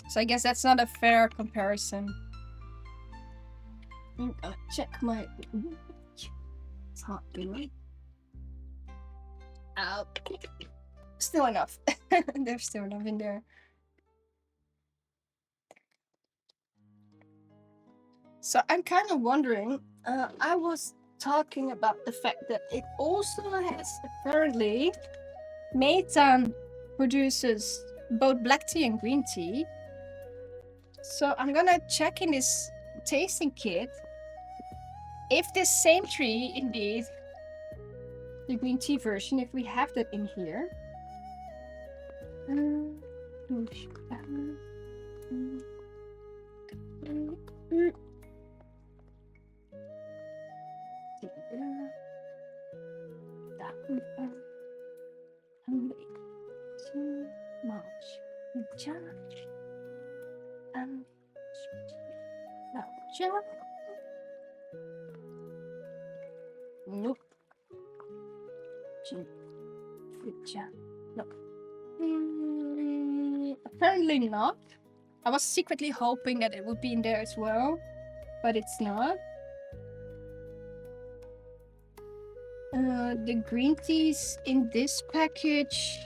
So I guess that's not a fair comparison. Check my. It's hot, really. Out. Still enough. There's still enough in there. So I'm kind of wondering, I was talking about the fact that it also has apparently, Mei Zhan produces both black tea and green tea. So I'm gonna check in this tasting kit if this same tree, indeed, the green tea version, if we have that in here. Nope. No. Apparently not. I was secretly hoping that it would be in there as well, but it's not. The green teas in this package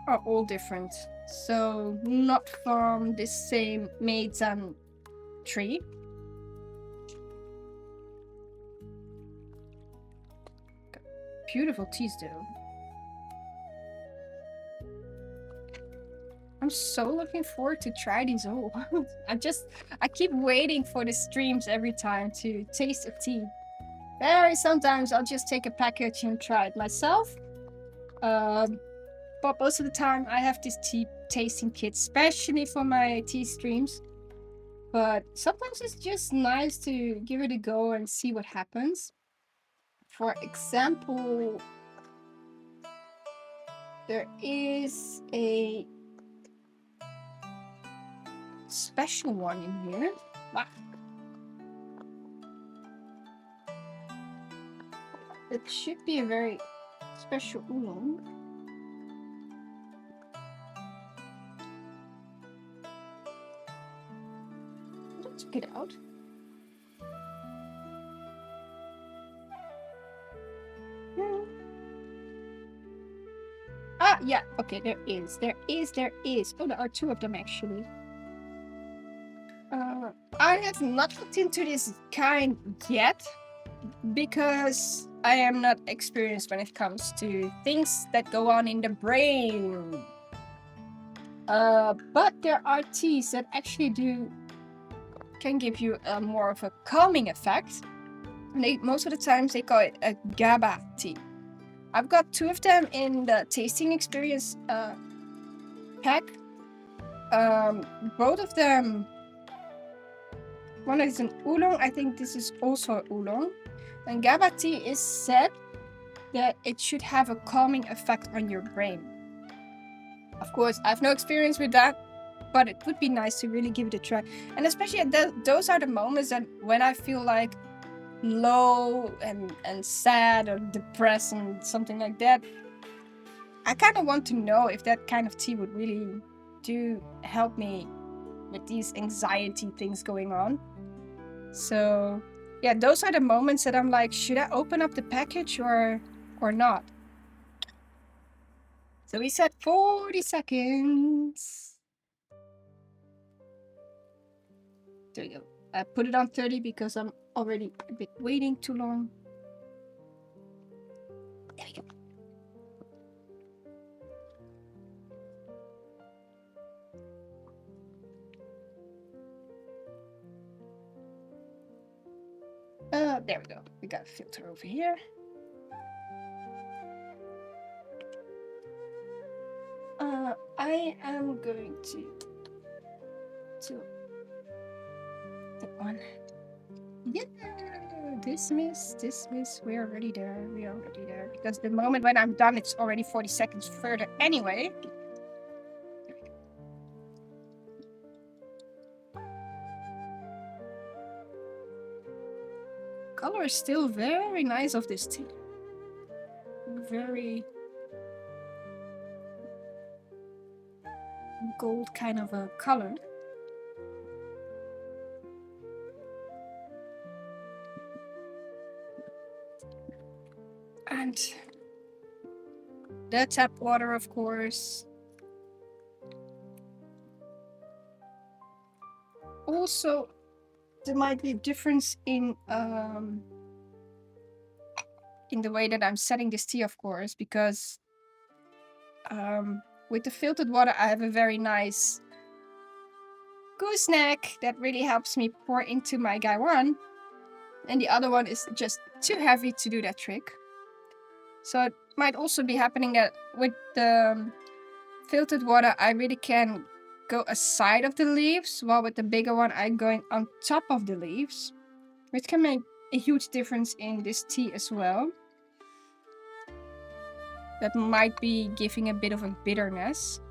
are all different. So not from the same Mei Zhan tree. Beautiful teas though. I'm so looking forward to try these all. I keep waiting for the streams every time to taste a tea. Sometimes I'll just take a package and try it myself. But most of the time I have this tea tasting kit, especially for my tea streams. But sometimes it's just nice to give it a go and see what happens. For example, there is a special one in here. Wow. It should be a very special oolong. Let's get out. Ah, yeah. Okay, there is. Oh, there are two of them actually. I have not looked into this kind yet because I am not experienced when it comes to things that go on in the brain. But there are teas that actually can give you more of a calming effect. And most of the times they call it a GABA tea. I've got two of them in the tasting experience pack. Both of them. One is an oolong. I think this is also an oolong. And GABA tea is said that it should have a calming effect on your brain. Of course, I have no experience with that, but it would be nice to really give it a try. And especially those are the moments that when I feel like low and sad or depressed and something like that, I kind of want to know if that kind of tea would really help me with these anxiety things going on. So yeah, those are the moments that I'm like, should I open up the package or not? So we said 40 seconds. There you go. I put it on 30 because I'm already a bit waiting too long. There we go. There we go. We got a filter over here. I am going to that one. Yeah, dismiss. We're already there. Because the moment when I'm done, it's already 40 seconds further anyway. Color is still very nice of this tea. Very gold kind of a color. And the tap water, of course. Also, there might be a difference in the way that I'm setting this tea, of course, because with the filtered water, I have a very nice gooseneck that really helps me pour into my gaiwan, and the other one is just too heavy to do that trick. So it might also be happening that with the filtered water, I really can go aside of the leaves, while with the bigger one, I'm going on top of the leaves, which can make a huge difference in this tea as well. That might be giving a bit of a bitterness.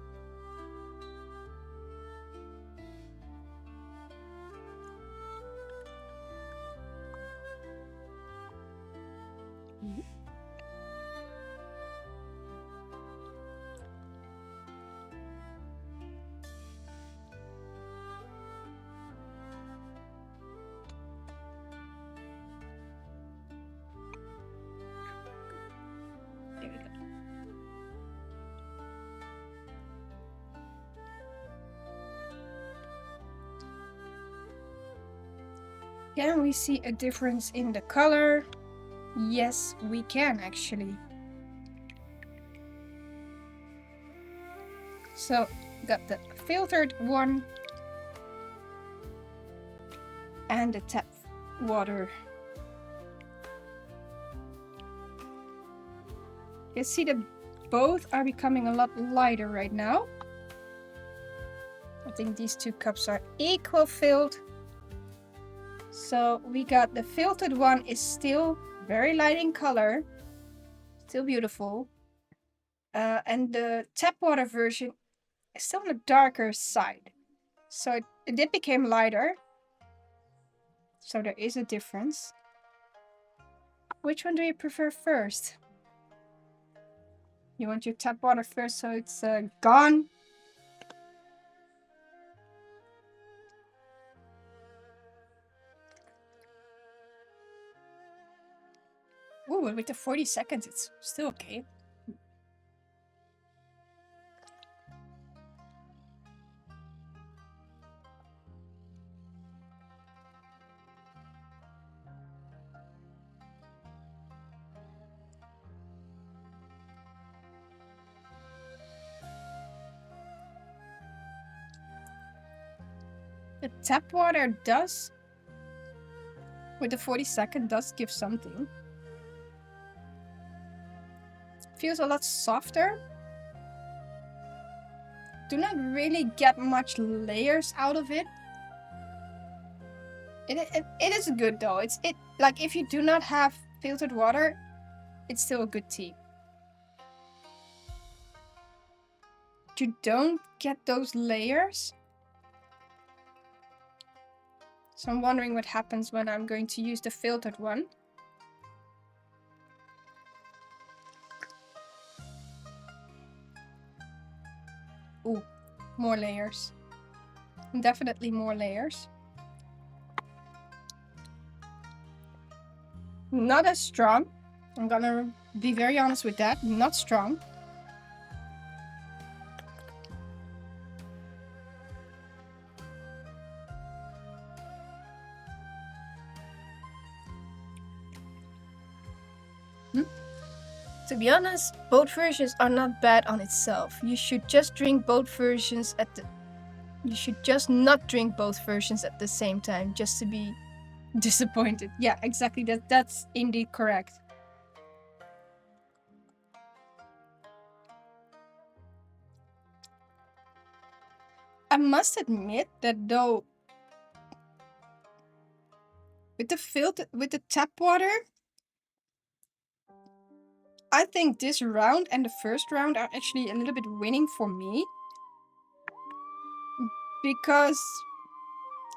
Can we see a difference in the color? Yes, we can actually. So, got the filtered one and the tap water. You see that both are becoming a lot lighter right now. I think these two cups are equal filled. So we got the filtered one is still very light in color, still beautiful. And the tap water version is still on the darker side. So it did become lighter. So there is a difference. Which one do you prefer first? You want your tap water first so it's gone? Ooh, with the 40 seconds, it's still okay. The tap water does, with the 40-second, does give something. It feels a lot softer. Do not really get much layers out of it. It is good though. It like if you do not have filtered water, it's still a good tea. You don't get those layers. So I'm wondering what happens when I'm going to use the filtered one. Ooh, more layers. Definitely more layers. Not as strong. I'm gonna be very honest with that. Not strong. To be honest, both versions are not bad on itself. You should just drink both versions at the... You should just not drink both versions at the same time, just to be disappointed. Yeah, exactly. That's indeed correct. I must admit that though, with the tap water, I think this round and the first round are actually a little bit winning for me. Because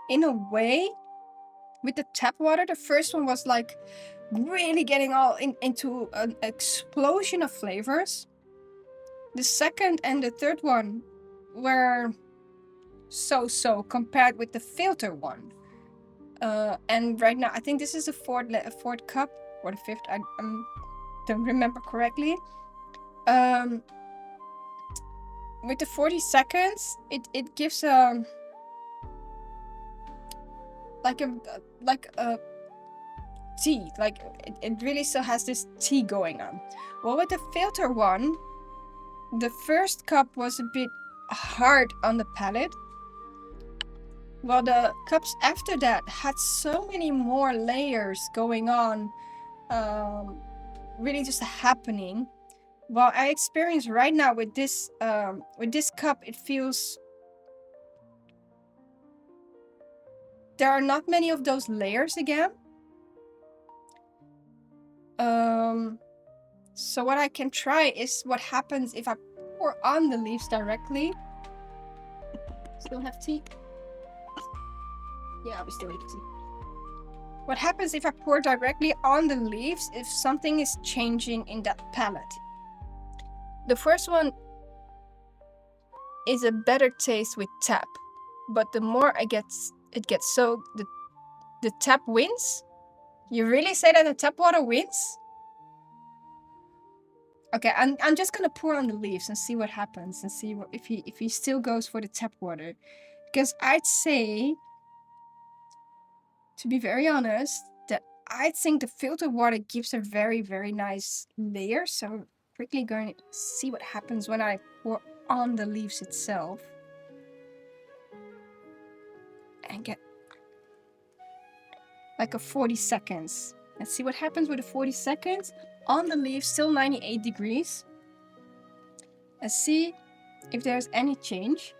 in a way, with the tap water, the first one was like really getting all into an explosion of flavors. The second and the third one were so compared with the filter one. And right now, I think this is a fourth cup or the fifth. I don't remember correctly. With the 40 seconds, it gives like a tea. Like it really still has this tea going on. Well, with the filter one, the first cup was a bit hard on the palate. Well, the cups after that had so many more layers going on, really just happening. Well, I experience right now with this cup, it feels there are not many of those layers again. So what I can try is what happens if I pour on the leaves directly. Still have tea? Yeah, we still have tea. What happens if I pour directly on the leaves if something is changing in that palette? The first one is a better taste with tap, but the more it gets so the tap wins. You really say that the tap water wins? Okay, I'm just gonna pour on the leaves and see what happens and see if he still goes for the tap water, because I'd say to be very honest, that I think the filtered water gives a very, very nice layer. So I'm quickly going to see what happens when I pour on the leaves itself. And get like a 40 seconds. Let's see what happens with the 40 seconds. On the leaves, still 98 degrees. Let's see if there's any change.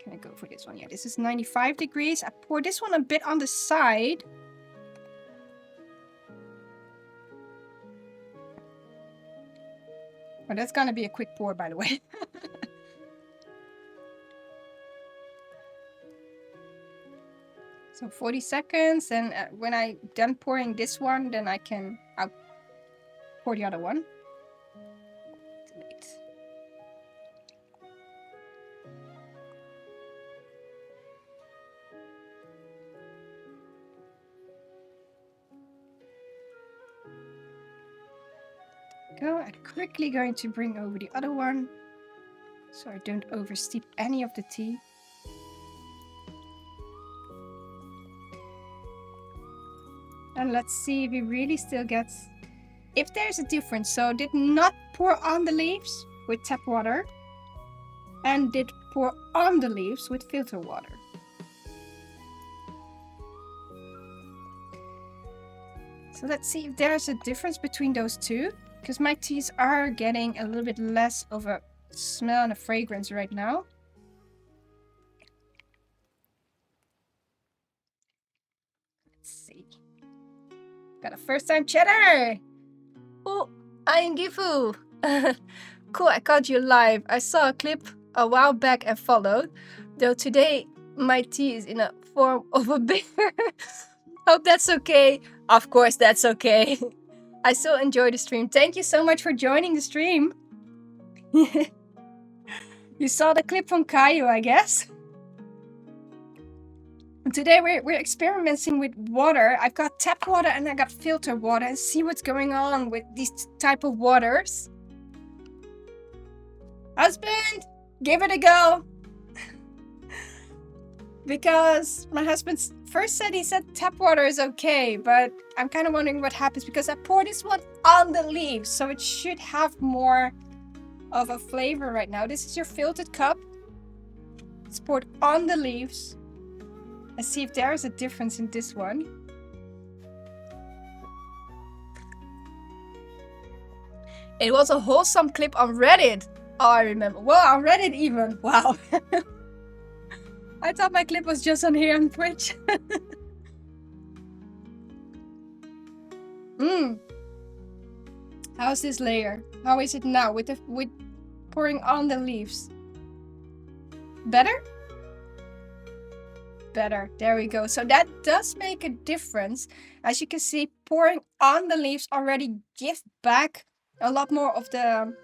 Can I go for this one? Yeah, this is 95 degrees. I pour this one a bit on the side. Oh, that's gonna be a quick pour, by the way. So 40 seconds, and when I'm done pouring this one, then I'll pour the other one. Wait. Go. I'm quickly going to bring over the other one, so I don't oversteep any of the tea. And let's see if it really still gets, if there's a difference. So did not pour on the leaves with tap water, and did pour on the leaves with filter water. So let's see if there's a difference between those two, because my teas are getting a little bit less of a smell and a fragrance right now. Let's see. Got a first time cheddar. Oh, I'm Gifu. Cool, I caught you live. I saw a clip a while back and followed. Though today my tea is in a form of a bear. Hope that's okay. Of course that's okay. I still enjoy the stream. Thank you so much for joining the stream. You saw the clip from Caillou, I guess. Today we're experimenting with water. I've got tap water and I got filtered water, and see what's going on with these type of waters. Husband, give it a go. Because my husband first said, he said tap water is okay, but I'm kind of wondering what happens because I poured this one on the leaves, so it should have more of a flavor right now. This is your filtered cup. It's poured on the leaves. Let's see if there is a difference in this one. It was a wholesome clip on Reddit. Oh, I remember. Well, on Reddit even. Wow. I thought my clip was just on here on Twitch. How's this layer? How is it now with pouring on the leaves? Better? Better. There we go. So that does make a difference. As you can see, pouring on the leaves already gives back a lot more of the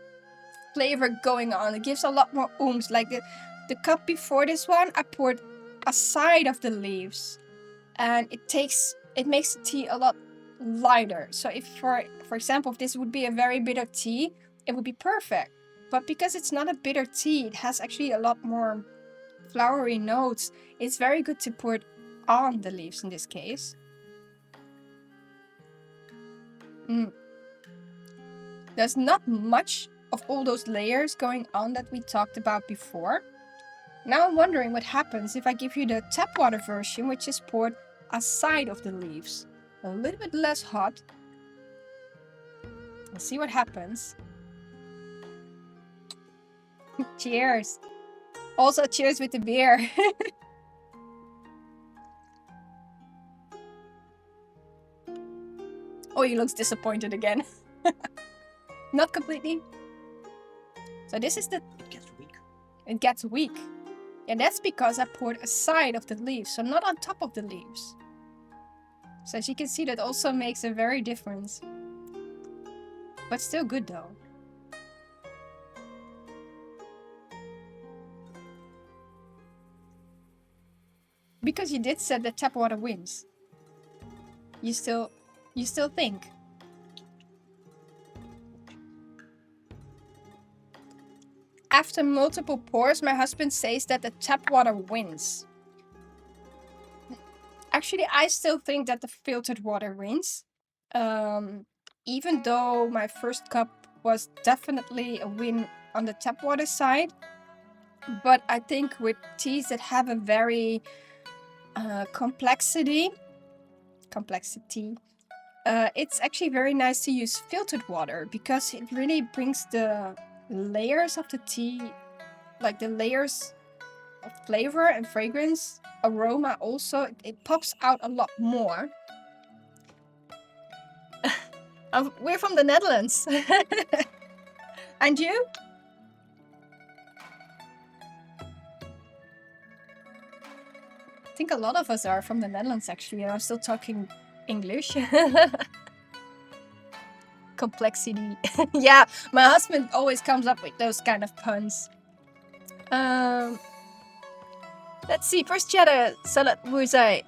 flavor going on. It gives a lot more oomph. Like the cup before this one, I poured a side of the leaves, and it makes the tea a lot lighter. So if for example, if this would be a very bitter tea, it would be perfect. But because it's not a bitter tea, it has actually a lot more flowery notes. It's very good to pour it on the leaves in this case. There's not much of all those layers going on that we talked about before. Now I'm wondering what happens if I give you the tap water version, which is poured aside of the leaves. A little bit less hot. Let's see what happens. Cheers. Also cheers with the beer. Oh, he looks disappointed again. Not completely. So this is the... It gets weak. It gets weak. Yeah, that's because I poured aside of the leaves, so not on top of the leaves. So as you can see, that also makes a very difference. But still good though. Because you did said that tap water wins. You still think. After multiple pours, my husband says that the tap water wins. Actually, I still think that the filtered water wins. Even though my first cup was definitely a win on the tap water side. But I think with teas that have a very complexity, it's actually very nice to use filtered water because it really brings the layers of the tea, like the layers of flavor and fragrance, aroma also, it pops out a lot more. We're from the Netherlands. And you? I think a lot of us are from the Netherlands actually, and I'm still talking English. Complexity. Yeah, my husband always comes up with those kind of puns. Let's see. First, cheddar salad Moychay.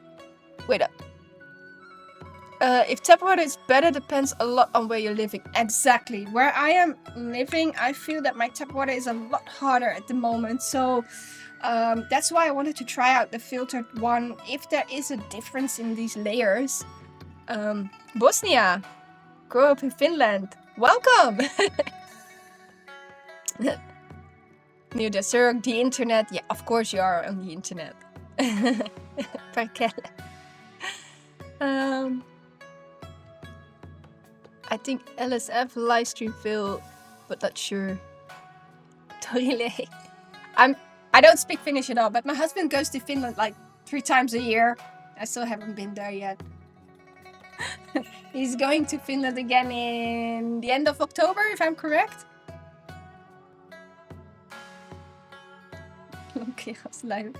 Wait up. If tap water is better depends a lot on where you're living. Exactly. Where I am living, I feel that my tap water is a lot harder at the moment. So that's why I wanted to try out the filtered one. If there is a difference in these layers. Bosnia. Grew up in Finland. Welcome! New Desert, the internet. Yeah, of course you are on the internet. I think LSF livestream Phil, but not sure. Totally. I don't speak Finnish at all, but my husband goes to Finland like 3 times a year. I still haven't been there yet. He's going to Finland again in the end of October, if I'm correct. Okay, that's live.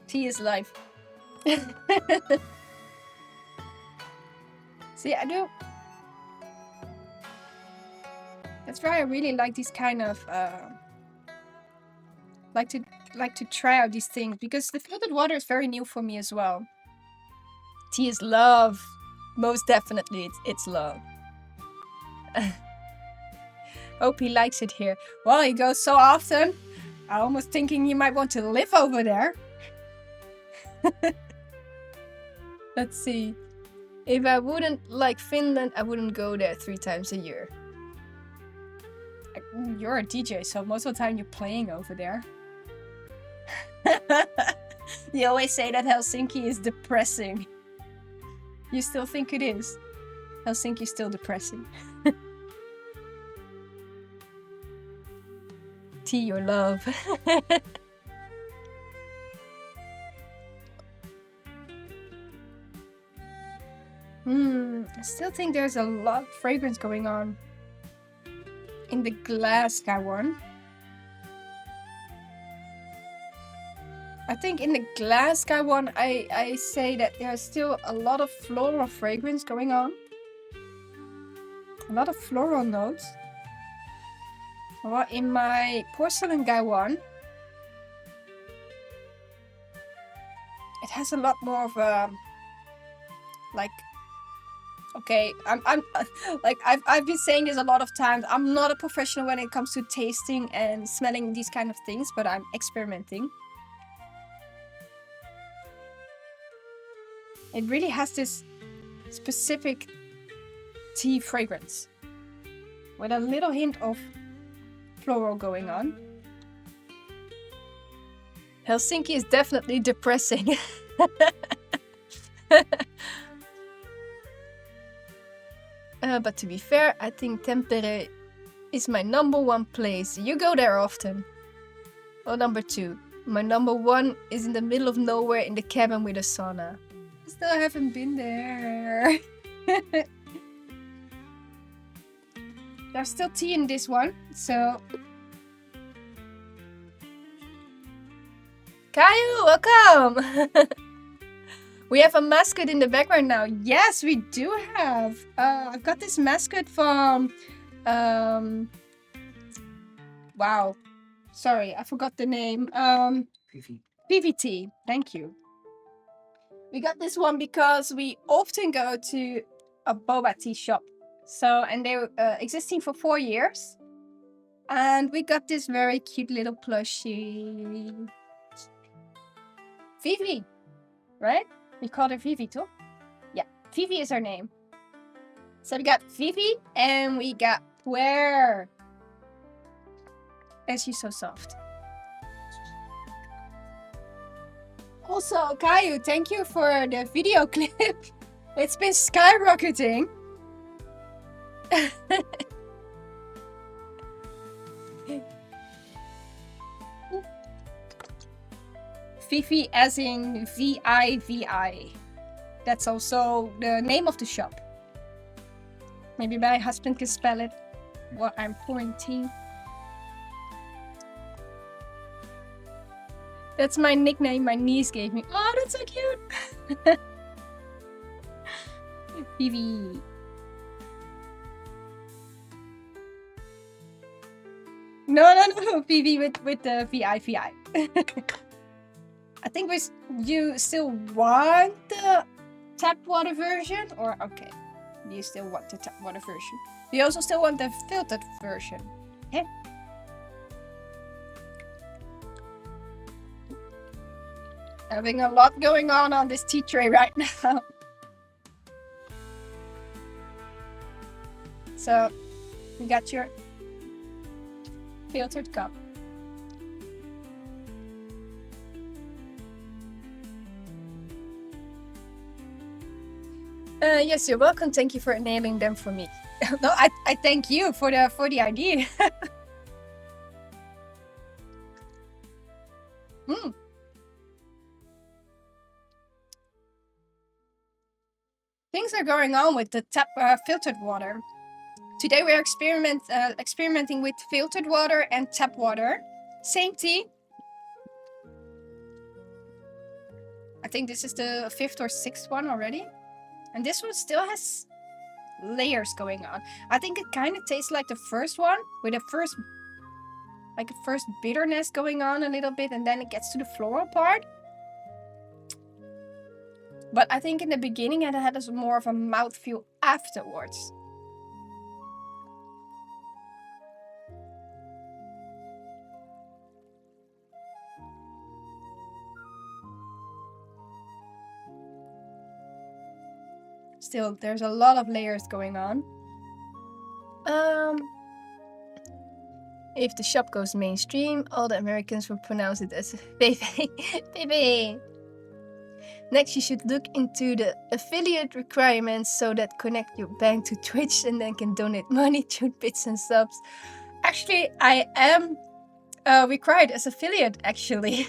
Tea is life. See, I do. That's why I really like these kind of like to try out these things, because the filtered water is very new for me as well. Tea is love. Most definitely, it's love. Hope he likes it here. Well, he goes so often. I'm almost thinking he might want to live over there. Let's see. If I wouldn't like Finland, I wouldn't go there 3 times a year. You're a DJ, so most of the time you're playing over there. You always say that Helsinki is depressing. You still think it is? Helsinki's still depressing. Tea your love. I still think there's a lot of fragrance going on in the glass gaiwan. I think in the glass gaiwan, I say that there's still a lot of floral fragrance going on. A lot of floral notes. Well, in my porcelain gaiwan, it has a lot more of a like. Okay, I'm like I've been saying this a lot of times. I'm not a professional when it comes to tasting and smelling these kind of things, but I'm experimenting. It really has this specific tea fragrance with a little hint of floral going on. Helsinki is definitely depressing. But to be fair, I think Tampere is my #1 place. You go there often. Or #2. My #1 is in the middle of nowhere in the cabin with a sauna. I still haven't been there. There's still tea in this one, so... Caillou, welcome! We have a mascot in the background now. Yes, we do have. I've got this mascot from... wow. Sorry, I forgot the name. PVT. Thank you. We got this one because we often go to a boba tea shop. So, and they were existing for 4 years. And we got this very cute little plushie. Vivi, right? We called her Vivi too. Yeah, Vivi is her name. So we got Vivi and we got Puer. And she's so soft. Also, Caillou, thank you for the video clip. It's been skyrocketing. Vivi as in V-I-V-I. That's also the name of the shop. Maybe my husband can spell it while I'm pouring tea. That's my nickname my niece gave me. Oh, that's so cute. Vivi. No. Vivi with the V-I-V-I. I think you still want the tap water version? Or, okay, you still want the tap water version. You also still want the filtered version. Okay. Having a lot going on this tea tray right now. So, you got your filtered cup. Yes, you're welcome. Thank you for enabling them for me. No, I thank you for the idea. Things are going on with the tap filtered water. Today we're experimenting with filtered water and tap water. Same tea. I think this is the 5th or 6th one already. And this one still has layers going on. I think it kind of tastes like the first one, with a first bitterness going on a little bit, and then it gets to the floral part. But I think in the beginning it had more of a mouthfeel afterwards. Still, there's a lot of layers going on. If the shop goes mainstream, all the Americans will pronounce it as baby. Baby. Next, you should look into the affiliate requirements so that connect your bank to Twitch and then can donate money through bits and subs. Actually, I am required as affiliate, actually.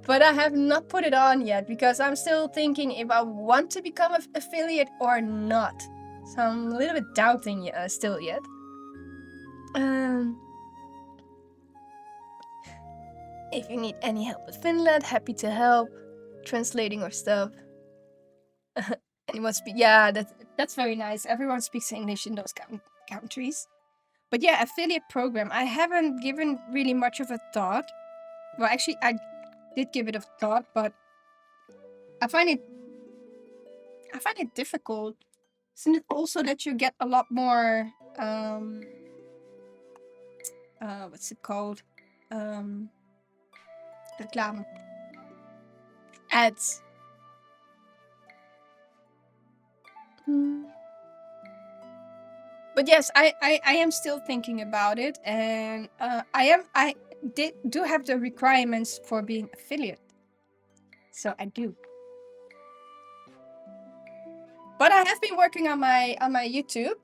But I have not put it on yet because I'm still thinking if I want to become an affiliate or not. So I'm a little bit doubting still yet. If you need any help with Finland, happy to help. Translating or stuff. Anyone speak? Yeah, that's very nice. Everyone speaks English in those countries. But yeah, affiliate program. I haven't given really much of a thought. Well, actually, I did give it a thought, but I find it difficult. Isn't it also that you get a lot more what's it called? Reclame. Ads. But yes, I am still thinking about it, and I do have the requirements for being affiliate, so I do. But I have been working on my YouTube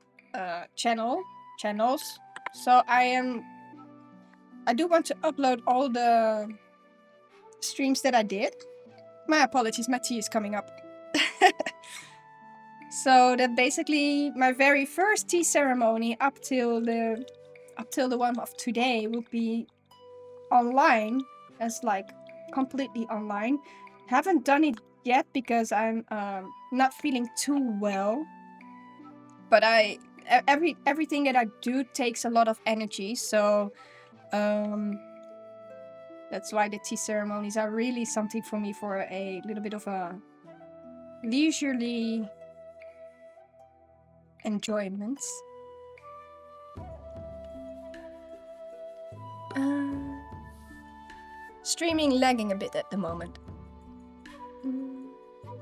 channels, so I do want to upload all the streams that I did. My apologies, my tea is coming up. So that basically my very first tea ceremony up till the one of today will be online, as like completely online. Haven't done it yet because I'm not feeling too well. But everything that I do takes a lot of energy, so that's why the tea ceremonies are really something for me, for a little bit of a leisurely enjoyments. Streaming lagging a bit at the moment.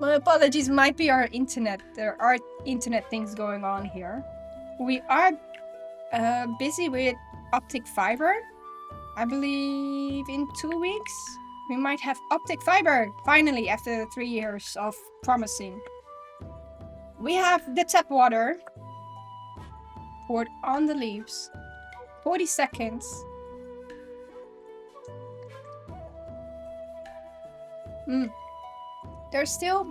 My apologies, might be our internet. There are internet things going on here. We are busy with optic fiber. I believe in 2 weeks we might have optic fiber, finally, after 3 years of promising. We have the tap water poured on the leaves. 40 seconds. There's still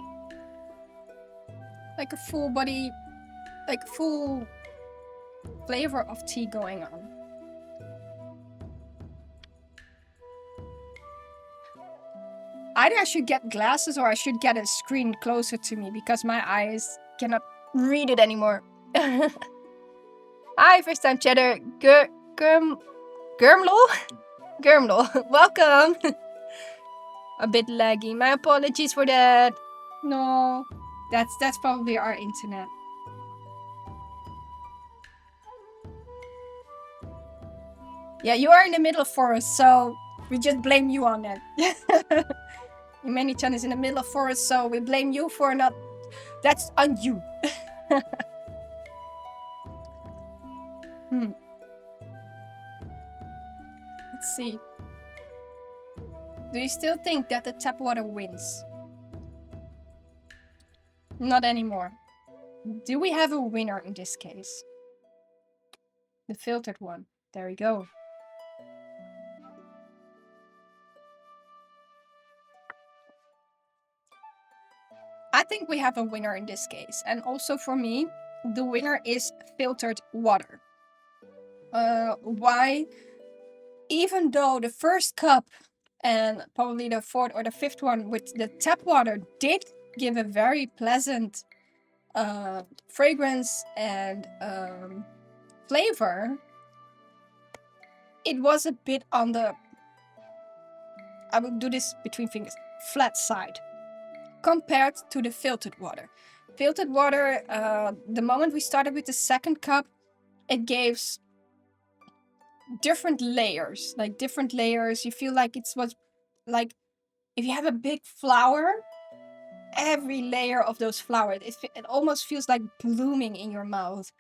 like a full body, like full flavor of tea going on. Either I should get glasses or I should get a screen closer to me because my eyes cannot read it anymore. Hi, first time chatter. Germlo? Germlo, welcome. A bit laggy. My apologies for that. No, that's probably our internet. Yeah, you are in the middle of forest, so we just blame you on that. Mei Zhan is in the middle of forest, so we blame you for not. That's on you. Let's see. Do you still think that the tap water wins? Not anymore. Do we have a winner in this case? The filtered one. There we go. I think we have a winner in this case. And also for me, the winner is filtered water. Why? Even though the first cup and probably the fourth or the fifth one with the tap water did give a very pleasant fragrance and flavor, it was a bit on the, I will do this between fingers, flat side compared to the filtered water. Filtered water, the moment we started with the second cup, it gives different layers, like different layers. You feel like it's what, like if you have a big flower, every layer of those flowers, it almost feels like blooming in your mouth.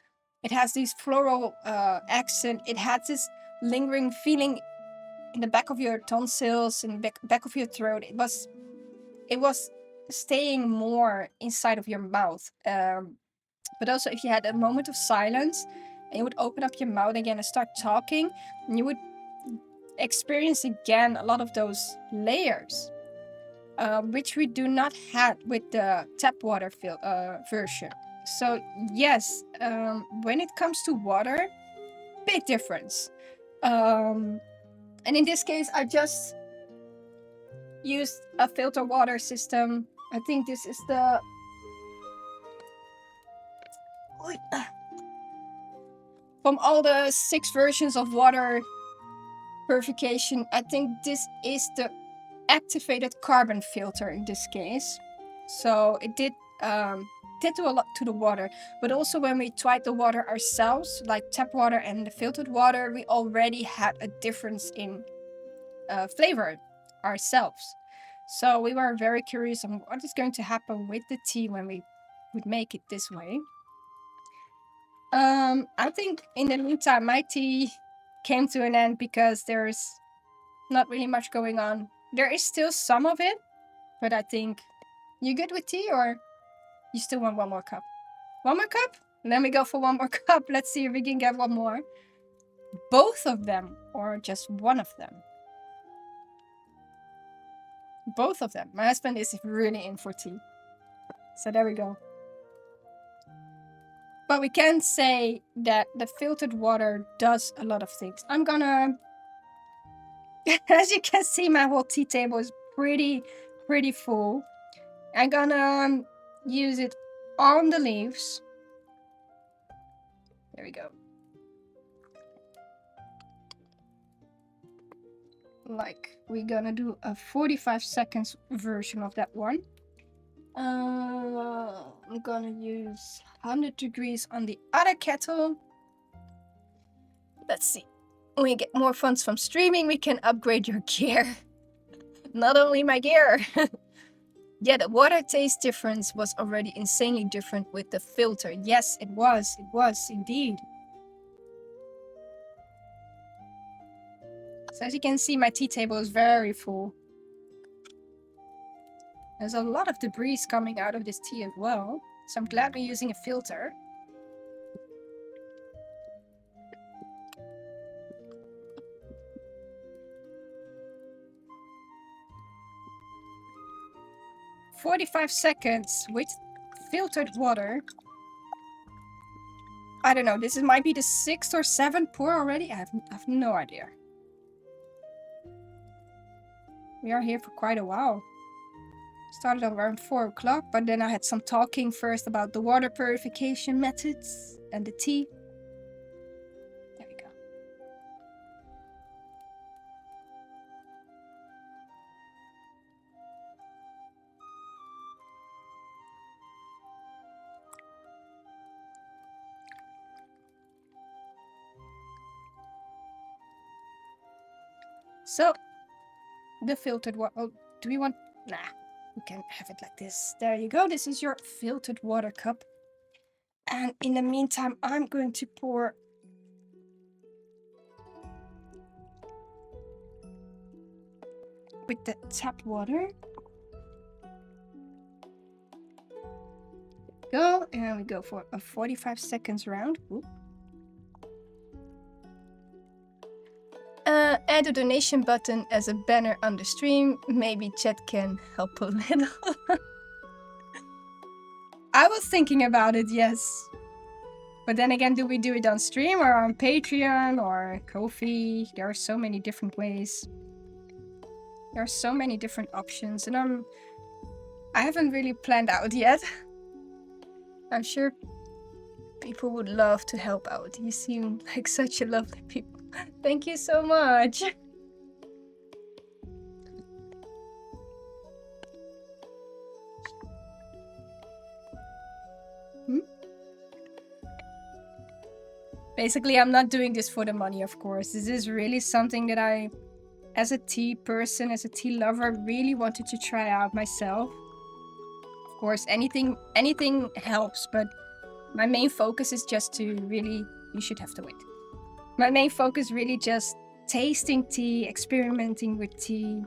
It has this floral accent. It has this lingering feeling in the back of your tonsils, in the back of your throat. It was staying more inside of your mouth. But also if you had a moment of silence and you would open up your mouth again and start talking, and you would experience again a lot of those layers, which we do not have with the tap water version. So yes, when it comes to water, big difference. And in this case, I just used a filter water system. I think this is the from all the 6 versions of water purification, I think this is the activated carbon filter in this case. So it did do a lot to the water, but also when we tried the water ourselves, like tap water and the filtered water, we already had a difference in flavor ourselves. So we were very curious on what is going to happen with the tea when we would make it this way. I think in the meantime my tea came to an end because there's not really much going on. There is still some of it, but I think you good with tea or you still want one more cup? One more cup? Then we go for one more cup. Let's see if we can get one more. Both of them or just one of them? Both of them. My husband is really in for tea. So there we go. But we can say that the filtered water does a lot of things. I'm gonna, as you can see, my whole tea table is pretty full. I'm gonna use it on the leaves. There we go. Like, we're gonna do a 45 seconds version of that one. I'm gonna use 100 degrees on the other kettle. Let's see. When we get more funds from streaming, we can upgrade your gear. Not only my gear. Yeah, the water taste difference was already insanely different with the filter. Yes, it was. It was indeed. So as you can see, my tea table is very full. There's a lot of debris coming out of this tea as well. So I'm glad we're using a filter. "45 seconds with filtered water." I don't know, this might be the 6th or 7th pour already? I have no idea. We are here for quite a while. Started around 4 o'clock, but then I had some talking first about the water purification methods and the tea. There we go. So, the filtered water. Oh, do we want... Nah, we can have it like this. There you go. This is your filtered water cup. And in the meantime, I'm going to pour with the tap water. Go, and we go for a 45 seconds round. Add a donation button as a banner on the stream. Maybe chat can help a little. I was thinking about it, yes. But then again, do we do it on stream or on Patreon or Ko-fi? There are so many different ways. There are so many different options, and I haven't really planned out yet. I'm sure people would love to help out. You seem like such a lovely people. Thank you so much. Basically, I'm not doing this for the money, of course. This is really something that I, as a tea person, as a tea lover, really wanted to try out myself. Of course, anything helps, but my main focus is just to really... You should have to wait. My main focus really just tasting tea, experimenting with tea,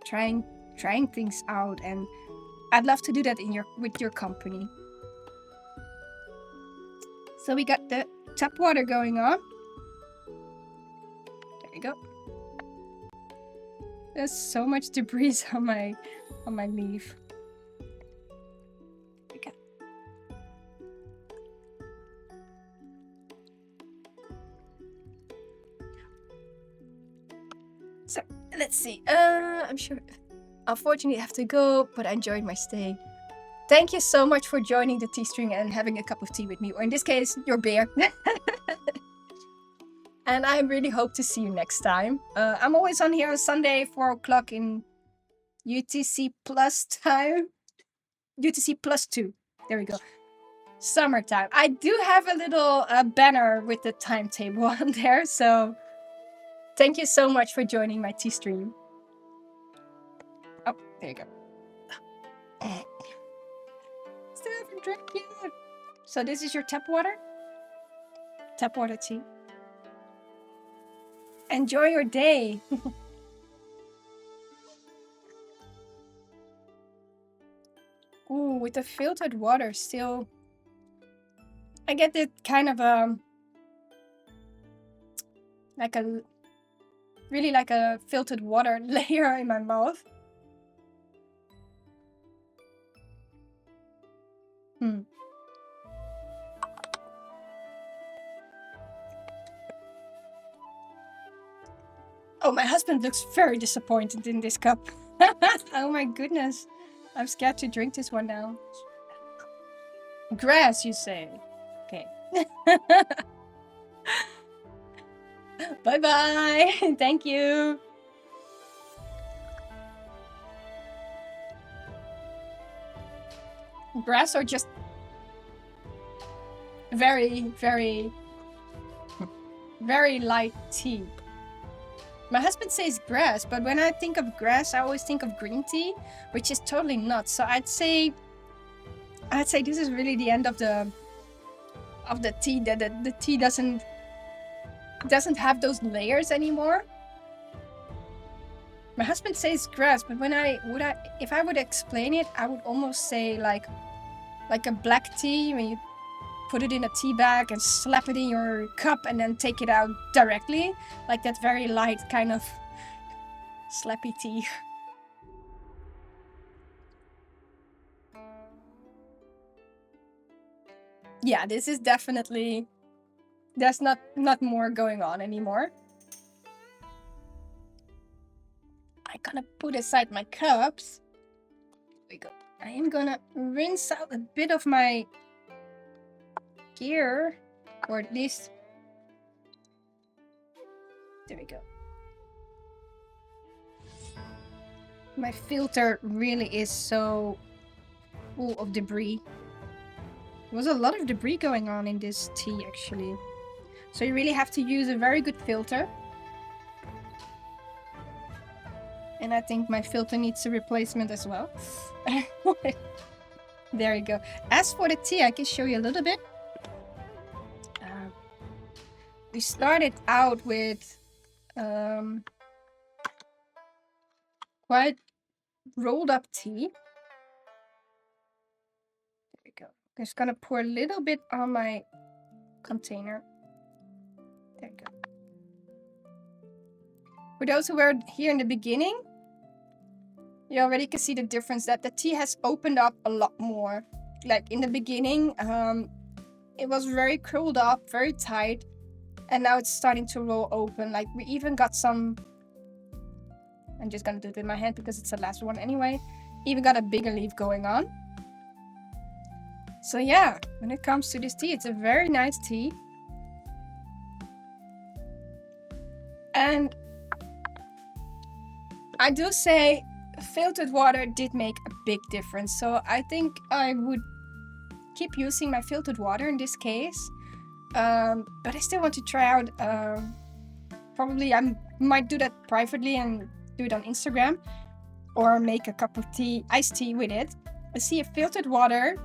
trying things out, and I'd love to do that with your company. So we got the tap water going on. There we go. There's so much debris on my leaf. Okay. So let's see. I'm sure. Unfortunately, I have to go, but I enjoyed my stay. Thank you so much for joining the tea string and having a cup of tea with me, or in this case, your beer. And I really hope to see you next time. I'm always on here on Sunday, 4 o'clock in UTC plus time. UTC plus 2. There we go. Summertime. I do have a little banner with the timetable on there, so thank you so much for joining my tea stream. Oh, there you go. Still haven't drank yet. So this is your tap water? Tap water tea. Enjoy your day. Ooh, with the filtered water still... I get it kind of really like a filtered water layer in my mouth. Oh, my husband looks very disappointed in this cup. Oh my goodness. I'm scared to drink this one now. Grass, you say? Okay. Bye-bye. Thank you. Grass or just very, very, very light tea. My husband says grass, but when I think of grass, I always think of green tea, which is totally not. So I'd say this is really the end of the tea. That the tea doesn't have those layers anymore. My husband says grass, but if I would explain it, I would almost say like a black tea when you put it in a tea bag and slap it in your cup and then take it out directly, like that very light kind of slappy tea. Yeah, this is definitely, there's not more going on anymore. I'm gonna put aside my cups. There we go. I am gonna rinse out a bit of my gear, or at least, there we go. My filter really is so full of debris. There was a lot of debris going on in this tea actually. So you really have to use a very good filter. And I think my filter needs a replacement as well. There you go. As for the tea, I can show you a little bit. We started out with quite rolled up tea. There we go. I'm just gonna pour a little bit on my container. There you go. For those who were here in the beginning, you already can see the difference that the tea has opened up a lot more. Like in the beginning, it was very curled up, very tight, and now it's starting to roll open. Like we even got some, I'm just gonna do it with my hand because it's the last one anyway, even got a bigger leaf going on. So yeah, when it comes to this tea, it's a very nice tea. And I do say filtered water did make a big difference. So I think I would keep using my filtered water in this case. But I still want to try out, probably I might do that privately and do it on Instagram, or make a cup of tea, iced tea with it. I see if filtered water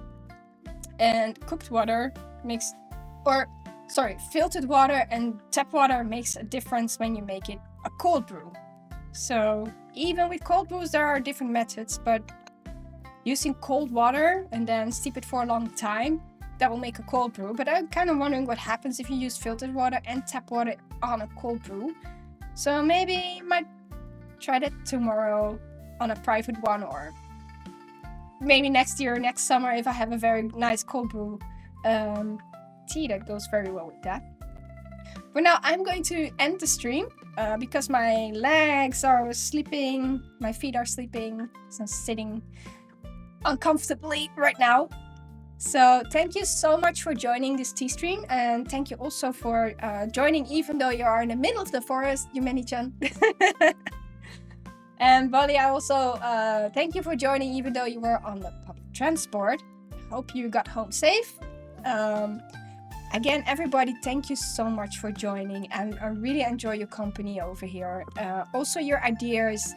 and cooked water makes, filtered water and tap water makes a difference when you make it a cold brew. So even with cold brews, there are different methods, but using cold water and then steep it for a long time, that will make a cold brew. But I'm kind of wondering what happens if you use filtered water and tap water on a cold brew. So maybe I might try that tomorrow on a private one, or maybe next year, next summer, if I have a very nice cold brew tea that goes very well with that. For now, I'm going to end the stream because my legs are sleeping, my feet are sleeping, so I'm sitting uncomfortably right now. So thank you so much for joining this tea stream, and thank you also for joining even though you are in the middle of the forest, Mei Zhan. And Bali, I also thank you for joining even though you were on the public transport. Hope you got home safe. Again, everybody, thank you so much for joining, and I really enjoy your company over here. Also your ideas.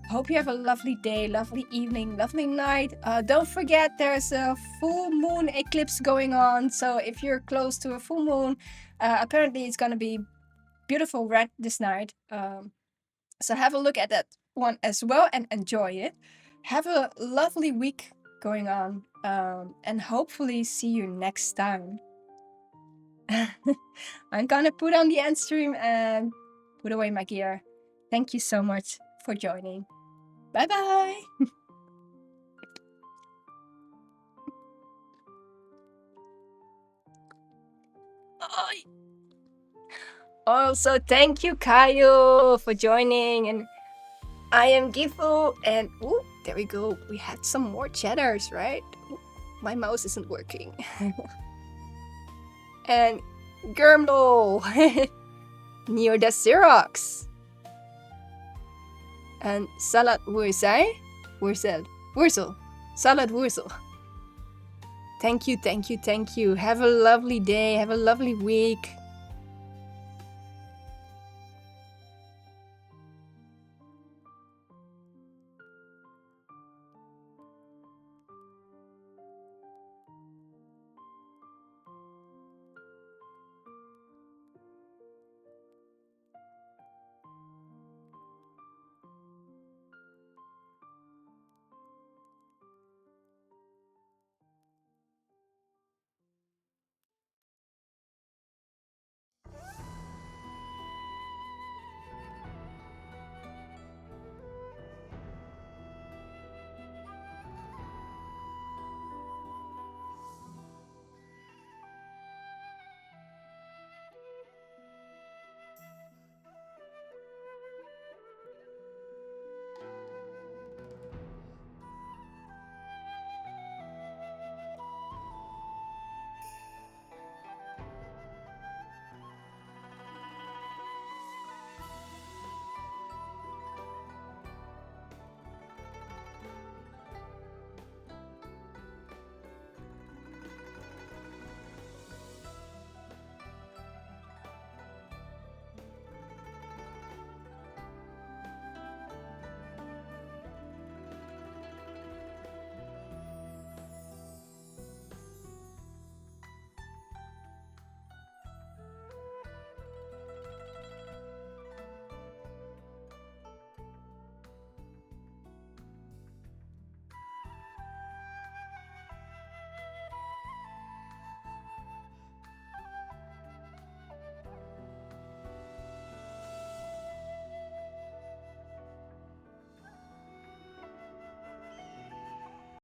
Hope you have a lovely day, lovely evening, lovely night. Don't forget there's a full moon eclipse going on. So if you're close to a full moon, apparently it's going to be beautiful red this night. So have a look at that one as well and enjoy it. Have a lovely week going on, and hopefully see you next time. I'm gonna put on the end stream and put away my gear. Thank you so much for joining. Bye bye. Also, thank you, Kayo, for joining. And I am Gifu, and ooh, there we go. We had some more chatters, right? Ooh, my mouse isn't working. And Germlo, Neo the Xerox, and Salad Wursel, Salad Wursel. Thank you. Have a lovely day, have a lovely week.